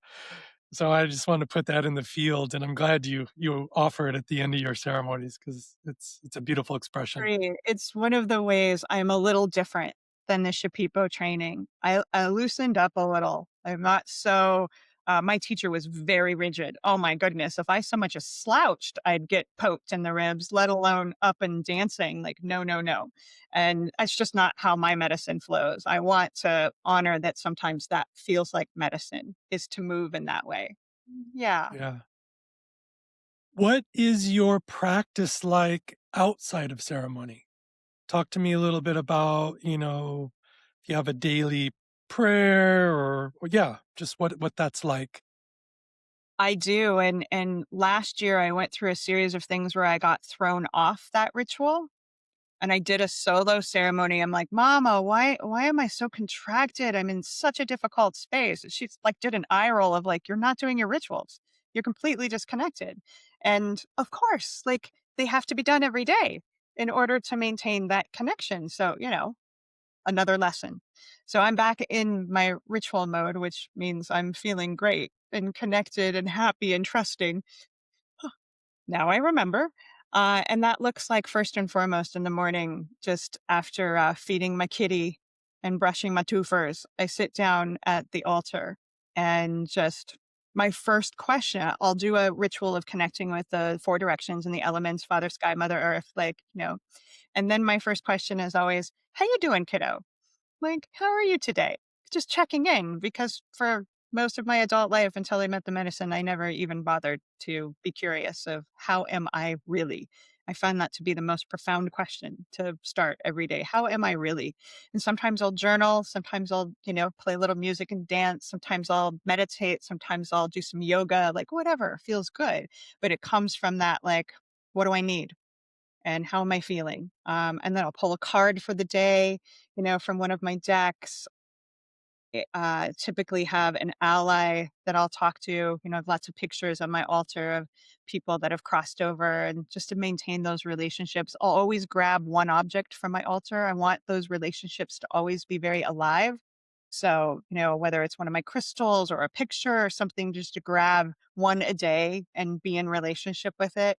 So I just wanted to put that in the field, and I'm glad you offer it at the end of your ceremonies because it's a beautiful expression. Agree. It's one of the ways I'm a little different than the Shapipo training. I loosened up a little. I'm not so my teacher was very rigid. Oh my goodness. If I so much as slouched, I'd get poked in the ribs, let alone up and dancing. Like, no, no, no. And it's just not how my medicine flows. I want to honor that sometimes that feels like medicine is to move in that way. Yeah. Yeah. What is your practice like outside of ceremony? Talk to me a little bit about, if you have a daily prayer or yeah, just what that's like. I do, and last year I went through a series of things where I got thrown off that ritual, and I did a solo ceremony. I'm like, "Mama, why am I so contracted? I'm in such a difficult space." She's like did an eye roll of like, "You're not doing your rituals. You're completely disconnected." And of course, like they have to be done every day in order to maintain that connection. So, another lesson. So I'm back in my ritual mode, which means I'm feeling great and connected and happy and trusting. Now I remember. And that looks like first and foremost in the morning, just after feeding my kitty and brushing my twofers, I sit down at the altar and just my first question, I'll do a ritual of connecting with the 4 directions and the elements, Father, Sky, Mother, Earth, and then my first question is always, how you doing, kiddo? Like, how are you today? Just checking in because for most of my adult life until I met the medicine, I never even bothered to be curious of how am I really? I find that to be the most profound question to start every day. How am I really? And sometimes I'll journal, sometimes I'll, play a little music and dance, sometimes I'll meditate, sometimes I'll do some yoga, like whatever feels good. But it comes from that, like, what do I need? and how am I feeling? And then I'll pull a card for the day, from one of my decks. Typically have an ally that I'll talk to. I have lots of pictures on my altar of people that have crossed over, and just to maintain those relationships, I'll always grab one object from my altar. I want those relationships to always be very alive. So, whether it's one of my crystals or a picture or something, just to grab one a day and be in relationship with it.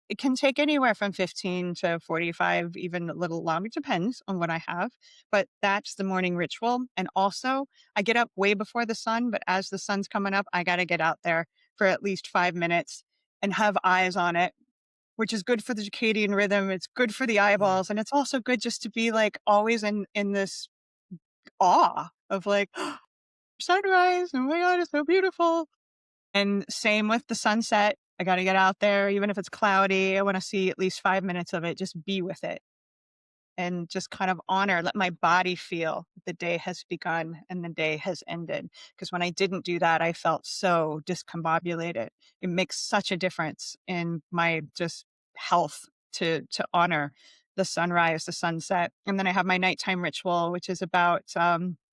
It can take anywhere from 15 to 45, even a little longer, depends on what I have. But that's the morning ritual. And also, I get up way before the sun, but as the sun's coming up, I got to get out there for at least 5 minutes and have eyes on it, which is good for the circadian rhythm. It's good for the Mm, eyeballs. And it's also good just to be like always in this awe of like, sunrise. Oh my God, it's so beautiful. And same with the sunset. I gotta get out there, even if it's cloudy. I wanna see at least 5 minutes of it, just be with it and just kind of honor, let my body feel the day has begun and the day has ended. Because when I didn't do that, I felt so discombobulated. It makes such a difference in my just health to honor the sunrise, the sunset. And then I have my nighttime ritual, which is about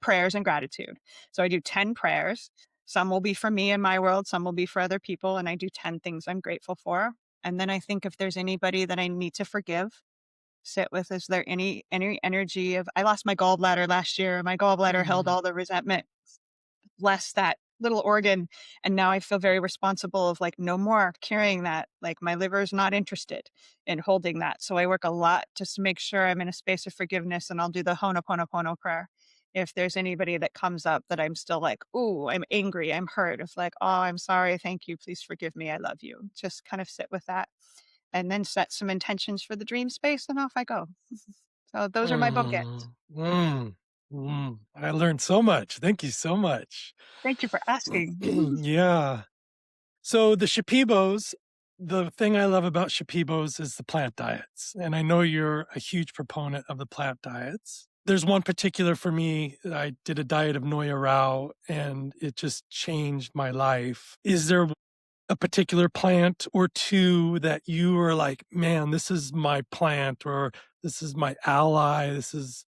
prayers and gratitude. So I do 10 prayers. Some will be for me in my world, some will be for other people. And I do 10 things I'm grateful for. And then I think if there's anybody that I need to forgive, sit with, is there any energy of, I lost my gallbladder last year. My gallbladder held mm, all the resentment, bless that little organ. And now I feel very responsible of like, no more carrying that. Like my liver is not interested in holding that. So I work a lot just to make sure I'm in a space of forgiveness, and I'll do the Ho'oponopono prayer. If there's anybody that comes up that I'm still like, ooh, I'm angry, I'm hurt, it's like, oh, I'm sorry, thank you, please forgive me, I love you. Just kind of sit with that and then set some intentions for the dream space, and off I go. So those are my bookends. mm, mm, I learned so much. Thank you so much. Thank you for asking. Yeah. So the Shipibos, the thing I love about Shipibos is the plant diets. And I know you're a huge proponent of the plant diets. There's one particular for me. I did a diet of Noya Rao and it just changed my life. Is there a particular plant or two that you are like, man, this is my plant or this is my ally? This is,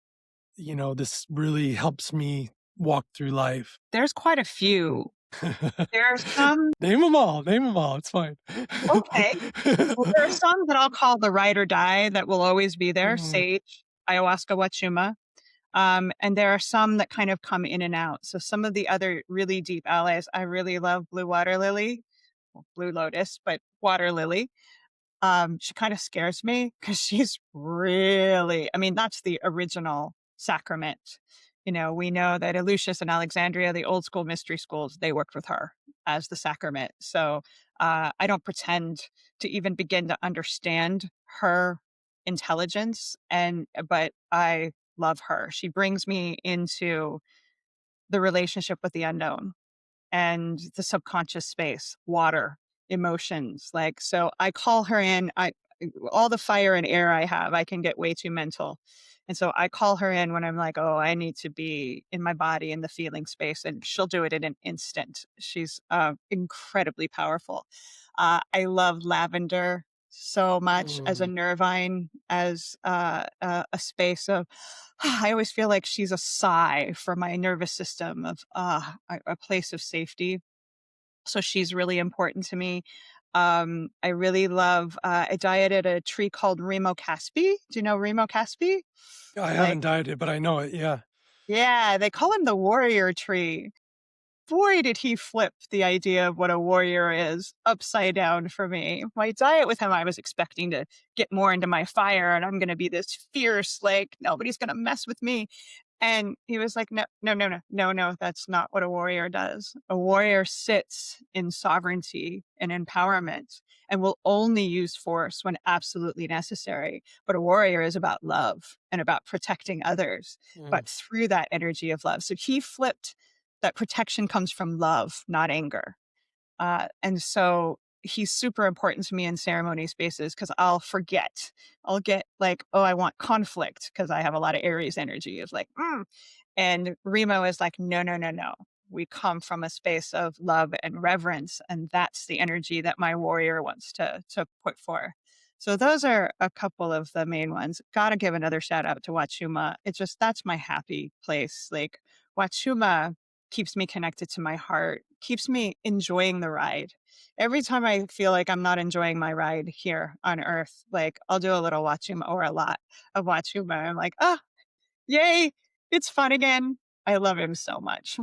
this really helps me walk through life. There's quite a few. There are some. Name them all. Name them all. It's fine. Okay. Well, there are some that I'll call the ride or die that will always be there, Mm, sage, ayahuasca, wachuma. And there are some that kind of come in and out. So some of the other really deep allies, I really love blue water lily, well, blue lotus, but water lily. She kind of scares me because she's really, I mean, that's the original sacrament. We know that Eleusis and Alexandria, the old school mystery schools, they worked with her as the sacrament. So I don't pretend to even begin to understand her intelligence, but I love her. She brings me into the relationship with the unknown and the subconscious space, water, emotions. Like, so I call her in. All the fire and air I have, I can get way too mental. And so I call her in when I'm like, oh, I need to be in my body in the feeling space. And she'll do it in an instant. She's incredibly powerful. I love lavender so much as a mm, nervine, as a space of, I always feel like she's a sigh for my nervous system of a place of safety. So she's really important to me. I really love, I dieted a tree called Remo Caspi. Do you know Remo Caspi? I Like, haven't dieted, but I know it. Yeah. yeah, they call him the warrior tree. Boy, did he flip the idea of what a warrior is upside down for me. My diet with him, I was expecting to get more into my fire and I'm going to be this fierce, like, nobody's going to mess with me. And he was like, no, no, no, no, no, no, that's not what a warrior does. A warrior sits in sovereignty and empowerment and will only use force when absolutely necessary. But a warrior is about love and about protecting others, Mm, but through that energy of love. So he flipped that protection comes from love, not anger. And so he's super important to me in ceremony spaces because I'll forget. I'll get like, oh, I want conflict because I have a lot of Aries energy. It's like, and Remo is like, no, no, no, no. We come from a space of love and reverence, and that's the energy that my warrior wants to put forth. So those are a couple of the main ones. Gotta give another shout out to Wachuma. It's just that's my happy place. Like Wachuma keeps me connected to my heart, keeps me enjoying the ride. Every time I feel like I'm not enjoying my ride here on earth, like I'll do a little Wachuma or a lot of Wachuma. I'm like, ah, yay, it's fun again. I love him so much.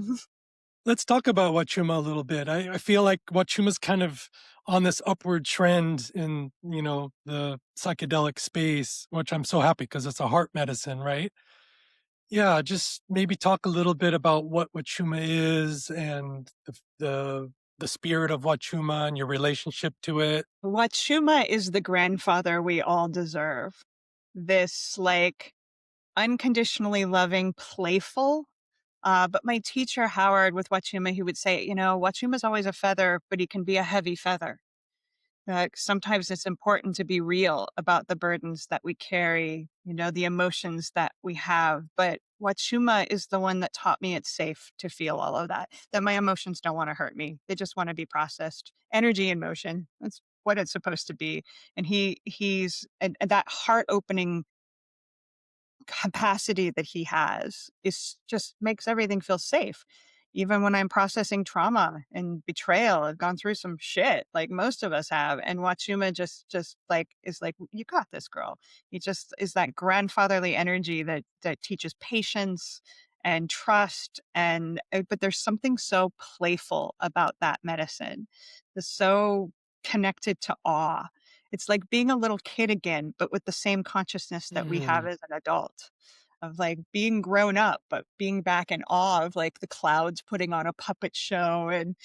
Let's talk about Wachuma a little bit. I feel like Wachuma's kind of on this upward trend in, the psychedelic space, which I'm so happy because it's a heart medicine, right? Yeah, just maybe talk a little bit about what Wachuma is and the spirit of Wachuma and your relationship to it. Wachuma is the grandfather we all deserve. This like unconditionally loving, playful. But my teacher, Howard, with Wachuma, he would say, Wachuma's always a feather, but he can be a heavy feather. Sometimes it's important to be real about the burdens that we carry, the emotions that we have. But Wachuma is the one that taught me it's safe to feel all of that my emotions don't want to hurt me. They just want to be processed. Energy and motion. That's what it's supposed to be. And and that heart opening capacity that he has is just makes everything feel safe. Even when I'm processing trauma and betrayal, I've gone through some shit like most of us have. And Wachuma just like is like, you got this girl. He just is that grandfatherly energy that teaches patience and trust but there's something so playful about that medicine. It's so connected to awe. It's like being a little kid again, but with the same consciousness that we have Mm, as an adult of like being grown up, but being back in awe of like the clouds putting on a puppet show and,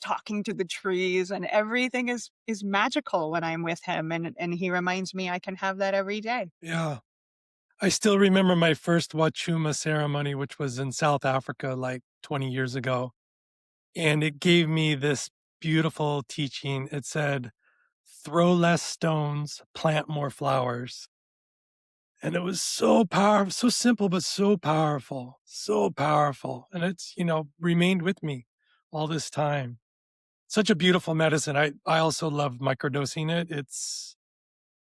talking to the trees and everything is magical when I'm with him. And he reminds me I can have that every day. yeah. I still remember my first Wachuma ceremony, which was in South Africa like 20 years ago. And it gave me this beautiful teaching. It said, throw less stones, plant more flowers. And it was so powerful, so simple, but so powerful, so powerful. And it's, remained with me all this time. Such a beautiful medicine. I also love microdosing it.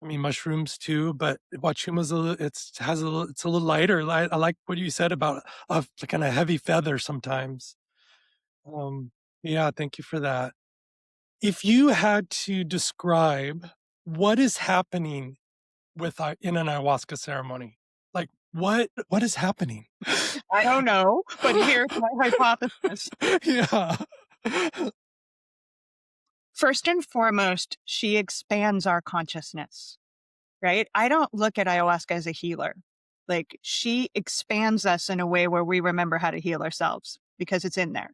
I mean, mushrooms too, but Wachuma's it's a little lighter. I like what you said about a kind of heavy feather sometimes. Um, yeah, thank you for that. If you had to describe what is happening in an ayahuasca ceremony, like what is happening? I don't know, but here's my hypothesis. Yeah. First and foremost, she expands our consciousness, right? I don't look at ayahuasca as a healer. Like she expands us in a way where we remember how to heal ourselves because it's in there.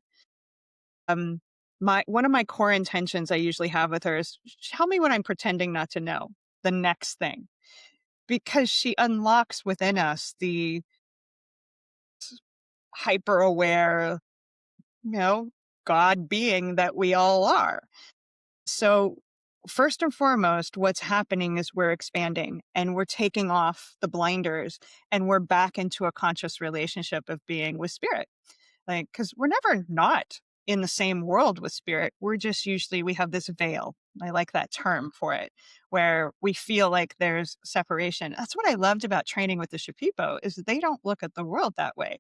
Um, my one of my core intentions I usually have with her is tell me when I'm pretending not to know the next thing because she unlocks within us the hyper aware, you know, God being that we all are. So, first and foremost, what's happening is we're expanding and we're taking off the blinders and we're back into a conscious relationship of being with spirit. Like, because we're never not in the same world with spirit. We're just usually, we have this veil. I like that term for it, where we feel like there's separation. That's what I loved about training with the Shipipo is that they don't look at the world that way.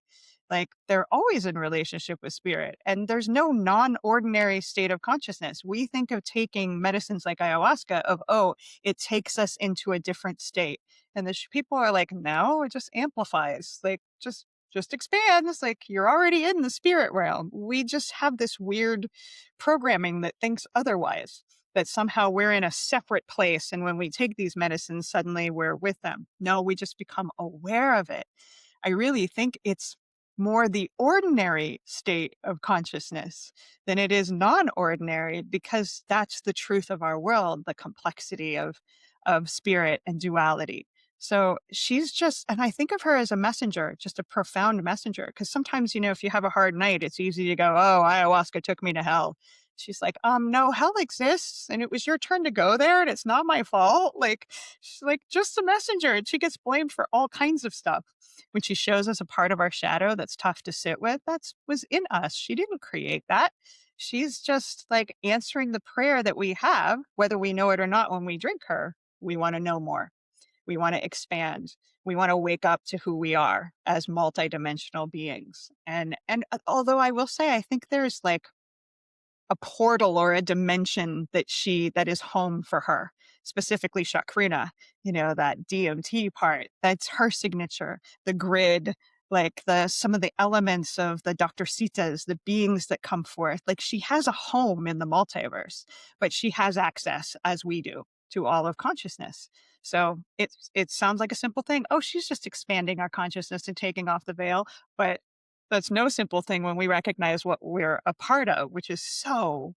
Like they're always in relationship with spirit and there's no non-ordinary state of consciousness. We think of taking medicines like ayahuasca of, oh, it takes us into a different state. And the people are like, no, it just amplifies. Like just expands. Like you're already in the spirit realm. We just have this weird programming that thinks otherwise, that somehow we're in a separate place. And when we take these medicines, suddenly we're with them. No, we just become aware of it. I really think it's more the ordinary state of consciousness than it is non-ordinary because that's the truth of our world, the complexity of spirit and duality. So she's just, and I think of her as a messenger, just a profound messenger. Because sometimes, if you have a hard night, it's easy to go, oh, ayahuasca took me to hell. She's like, no, hell exists. And it was your turn to go there. And it's not my fault. Like, she's like, just a messenger. And she gets blamed for all kinds of stuff. When she shows us a part of our shadow that's tough to sit with, that's was in us. She didn't create that. She's just like answering the prayer that we have, whether we know it or not when we drink her We want to know more. We want to expand. We want to wake up to who we are as multidimensional beings. And although I will say, I think there's like a portal or a dimension that is home for her, specifically Chakrina, that DMT part, that's her signature, the grid, like some of the elements of the Dr. Sitas, the beings that come forth. Like she has a home in the multiverse, but she has access as we do to all of consciousness. So it sounds like a simple thing. Oh, she's just expanding our consciousness and taking off the veil. But that's no simple thing when we recognize what we're a part of, which is so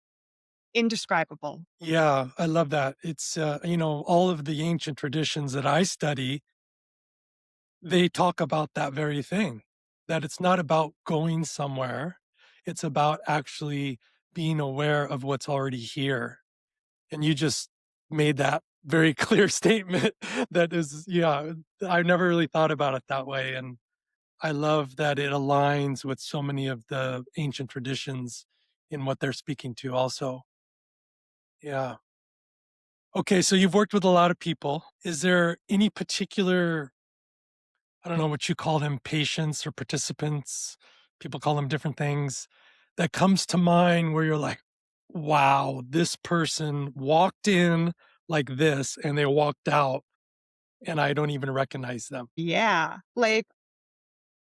indescribable. Yeah, I love that. It's, all of the ancient traditions that I study, they talk about that very thing, that it's not about going somewhere. It's about actually being aware of what's already here. And you just made that very clear statement that is, yeah, I've never really thought about it that way. And I love that it aligns with so many of the ancient traditions in what they're speaking to also. Yeah. Okay, so you've worked with a lot of people. Is there any particular, I don't know what you call them, patients or participants, people call them different things, that comes to mind where you're like, wow, this person walked in like this and they walked out and I don't even recognize them? Yeah.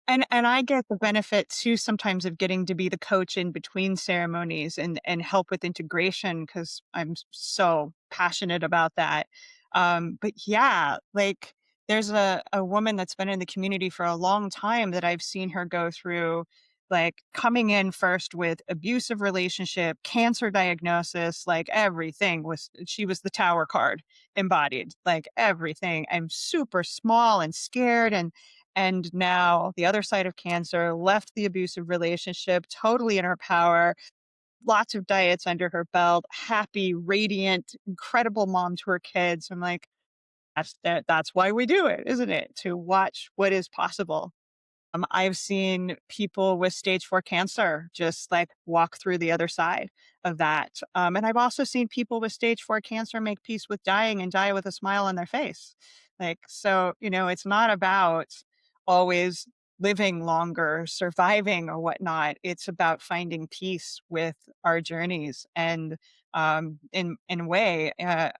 And I get the benefit too sometimes of getting to be the coach in between ceremonies and help with integration because I'm so passionate about that. But yeah, like there's a woman that's been in the community for a long time that I've seen her go through like coming in first with abusive relationship, cancer diagnosis, like everything was she was the tower card embodied, like everything. I'm super small and scared and now the other side of cancer, left the abusive relationship, totally in her power, lots of diets under her belt, happy, radiant, incredible mom to her kids. I'm like, that's why we do it, isn't it? To watch what is possible. I've seen people with stage 4 cancer just like walk through the other side of that. And I've also seen people with stage 4 cancer make peace with dying and die with a smile on their face. Like, so, it's not about always living longer, surviving or whatnot. It's about finding peace with our journeys. And in a way,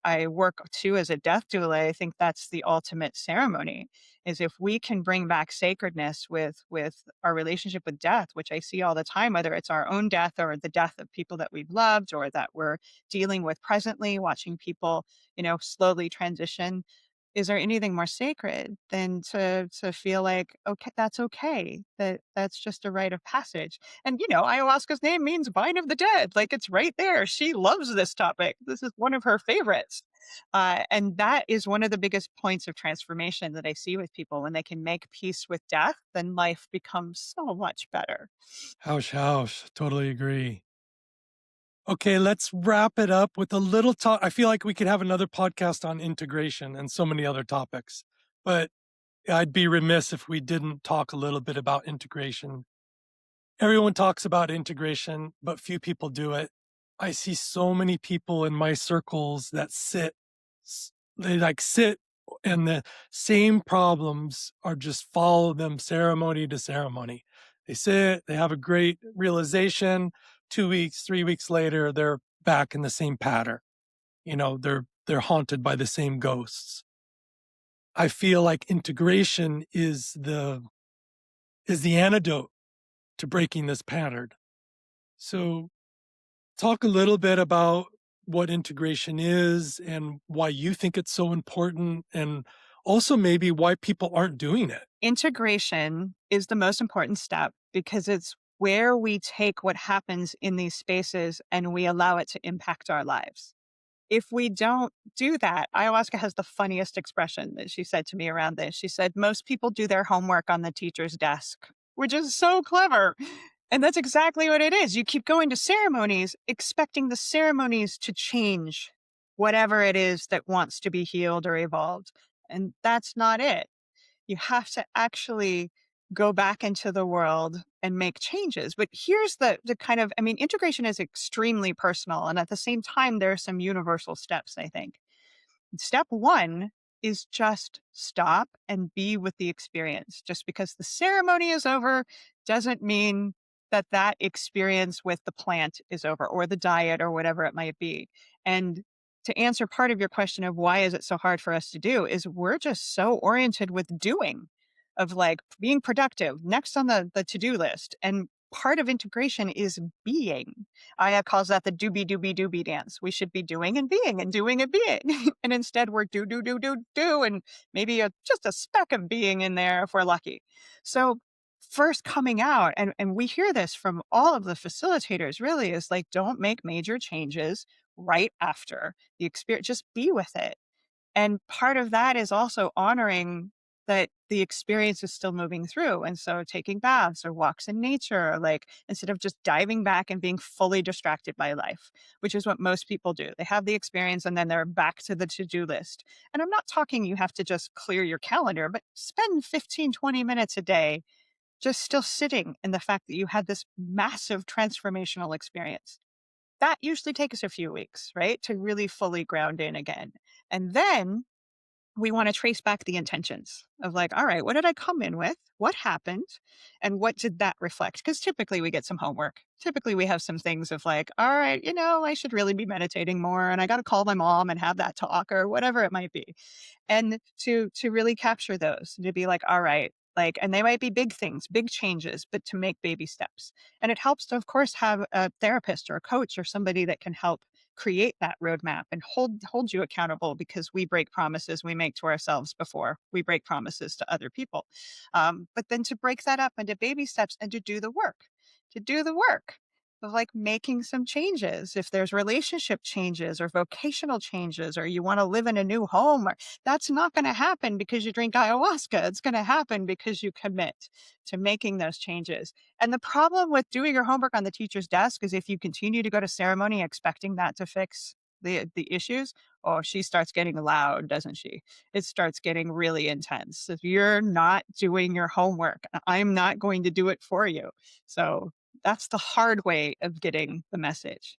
I work too as a death doula. I think that's the ultimate ceremony is if we can bring back sacredness with our relationship with death, which I see all the time, whether it's our own death or the death of people that we've loved or that we're dealing with presently, watching people, slowly transition. Is there anything more sacred than to feel like, okay, that's okay, that's just a rite of passage? And ayahuasca's name means vine of the dead. Like it's right there. She loves this topic. This is one of her favorites. And that is one of the biggest points of transformation that I see with people. When they can make peace with death, then life becomes so much better. House, house. Totally agree. Okay, let's wrap it up with a little talk. I feel like we could have another podcast on integration and so many other topics, but I'd be remiss if we didn't talk a little bit about integration. Everyone talks about integration, but few people do it. I see so many people in my circles that they like sit and the same problems are just follow them ceremony to ceremony. They sit, they have a great realization. 2 weeks, 3 weeks later, they're back in the same pattern. They're haunted by the same ghosts. I feel like integration is the antidote to breaking this pattern. So talk a little bit about what integration is and why you think it's so important, and also maybe why people aren't doing it. Integration is the most important step because it's where we take what happens in these spaces and we allow it to impact our lives. If we don't do that, ayahuasca has the funniest expression that she said to me around this. She said, most people do their homework on the teacher's desk, which is so clever. And that's exactly what it is. You keep going to ceremonies, expecting the ceremonies to change whatever it is that wants to be healed or evolved. And that's not it. You have to actually go back into the world and make changes. But here's the kind of, I mean, integration is extremely personal. And at the same time, there are some universal steps, I think. Step one is just stop and be with the experience. Just because the ceremony is over doesn't mean that that experience with the plant is over or the diet or whatever it might be. And to answer part of your question of why is it so hard for us to do is we're just so oriented with doing, of like being productive next on the to-do list. And part of integration is being. Aya calls that the doobie doobie doobie dance. We should be doing and being and doing and being. And instead we're do and maybe just a speck of being in there if we're lucky. So first coming out, and we hear this from all of the facilitators really, is like, don't make major changes right after the experience. Just be with it. And part of that is also honoring that the experience is still moving through. And so taking baths or walks in nature, like instead of just diving back and being fully distracted by life, which is what most people do. They have the experience and then they're back to the to do list. And I'm not talking you have to just clear your calendar, but spend 15, 20 minutes a day just still sitting in the fact that you had this massive transformational experience. That usually takes a few weeks, right? To really fully ground in again. And then we want to trace back the intentions of like, all right, what did I come in with? What happened? And what did that reflect? Because typically we get some homework. Typically we have some things of like, all right, I should really be meditating more and I got to call my mom and have that talk or whatever it might be. And to really capture those, to be like, all right, like, and they might be big things, big changes, but to make baby steps. And it helps to, of course, have a therapist or a coach or somebody that can help create that roadmap and hold you accountable, because we break promises we make to ourselves before we break promises to other people. But then to break that up into baby steps and to do the work of like making some changes. If there's relationship changes or vocational changes, or you want to live in a new home, or that's not going to happen because you drink ayahuasca. It's going to happen because you commit to making those changes. And the problem with doing your homework on the teacher's desk is if you continue to go to ceremony expecting that to fix the issues, oh, she starts getting loud, doesn't she? It starts getting really intense. If you're not doing your homework, I'm not going to do it for you. So that's the hard way of getting the message.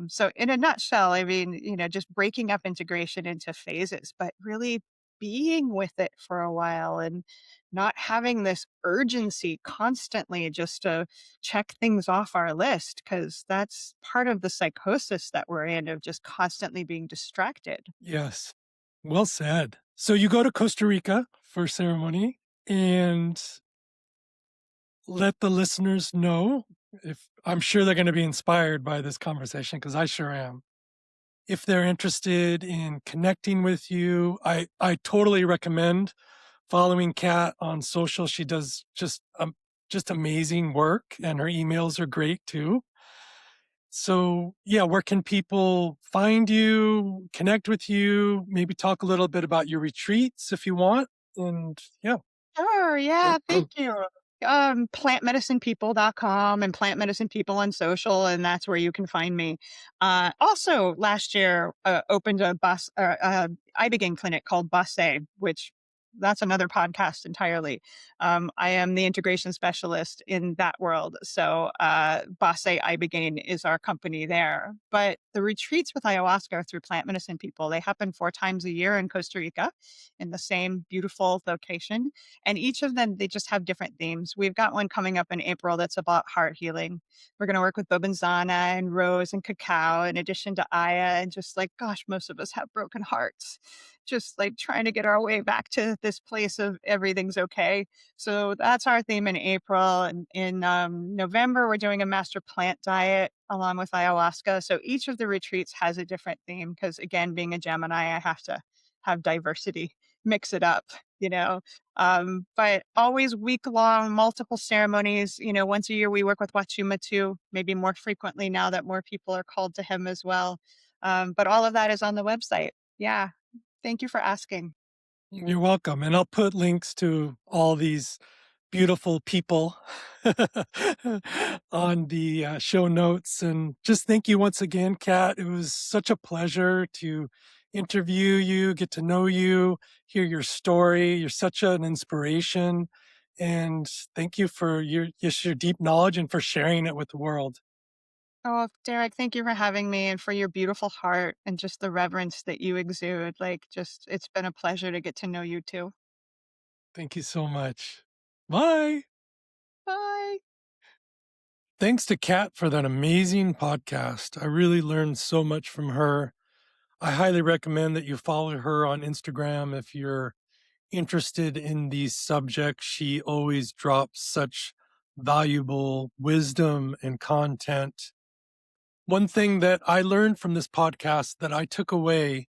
So in a nutshell, I mean, just breaking up integration into phases, but really being with it for a while and not having this urgency constantly just to check things off our list, because that's part of the psychosis that we're in, of just constantly being distracted. Yes. Well said. So you go to Costa Rica for ceremony and let the listeners know, if I'm sure they're going to be inspired by this conversation because I sure am. If they're interested in connecting with you, I totally recommend following Kat on social. She does just amazing work, and her emails are great too. So, yeah, where can people find you, connect with you, maybe talk a little bit about your retreats if you want? And yeah. Sure, yeah, thank you. Plantmedicinepeople.com and Plant Medicine People on social, and that's where you can find me. Also, last year opened a ibogaine clinic called Basse, which that's another podcast entirely. I am the integration specialist in that world, so Basse Ibogaine is our company there. But the retreats with ayahuasca are through Plant Medicine People. They happen 4 times a year in Costa Rica, in the same beautiful location, and each of them, they just have different themes. We've got one coming up in April that's about heart healing. We're going to work with Bobenzana and Rose and Cacao, in addition to Aya. And just like, gosh, most of us have broken hearts. Just like trying to get our way back to this place of everything's okay. So that's our theme in April. And in November, we're doing a master plant diet along with ayahuasca. So each of the retreats has a different theme because, again, being a Gemini, I have to have diversity, mix it up, you know. But always week long, multiple ceremonies. Once a year we work with Wachuma too, maybe more frequently now that more people are called to him as well. But all of that is on the website. Yeah. Thank you for asking. You're welcome. And I'll put links to all these beautiful people on the show notes. And just thank you once again, Kat. It was such a pleasure to interview you, get to know you, hear your story. You're such an inspiration. And thank you for your deep knowledge and for sharing it with the world. Oh, Derek, thank you for having me and for your beautiful heart and just the reverence that you exude. Like, just, it's been a pleasure to get to know you too. Thank you so much. Bye. Bye. Thanks to Kat for that amazing podcast. I really learned so much from her. I highly recommend that you follow her on Instagram if you're interested in these subjects. She always drops such valuable wisdom and content. One thing that I learned from this podcast that I took away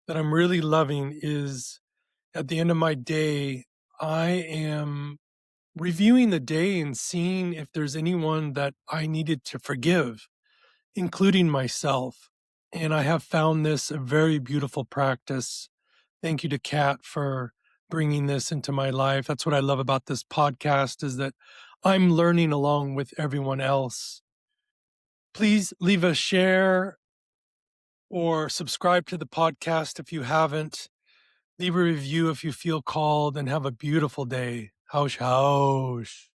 that I'm really loving is at the end of my day, I am reviewing the day and seeing if there's anyone that I needed to forgive, including myself. And I have found this a very beautiful practice. Thank you to Kat for bringing this into my life. That's what I love about this podcast is that I'm learning along with everyone else. Please leave a share or subscribe to the podcast if you haven't. Leave a review if you feel called and have a beautiful day. Hausch, hausch.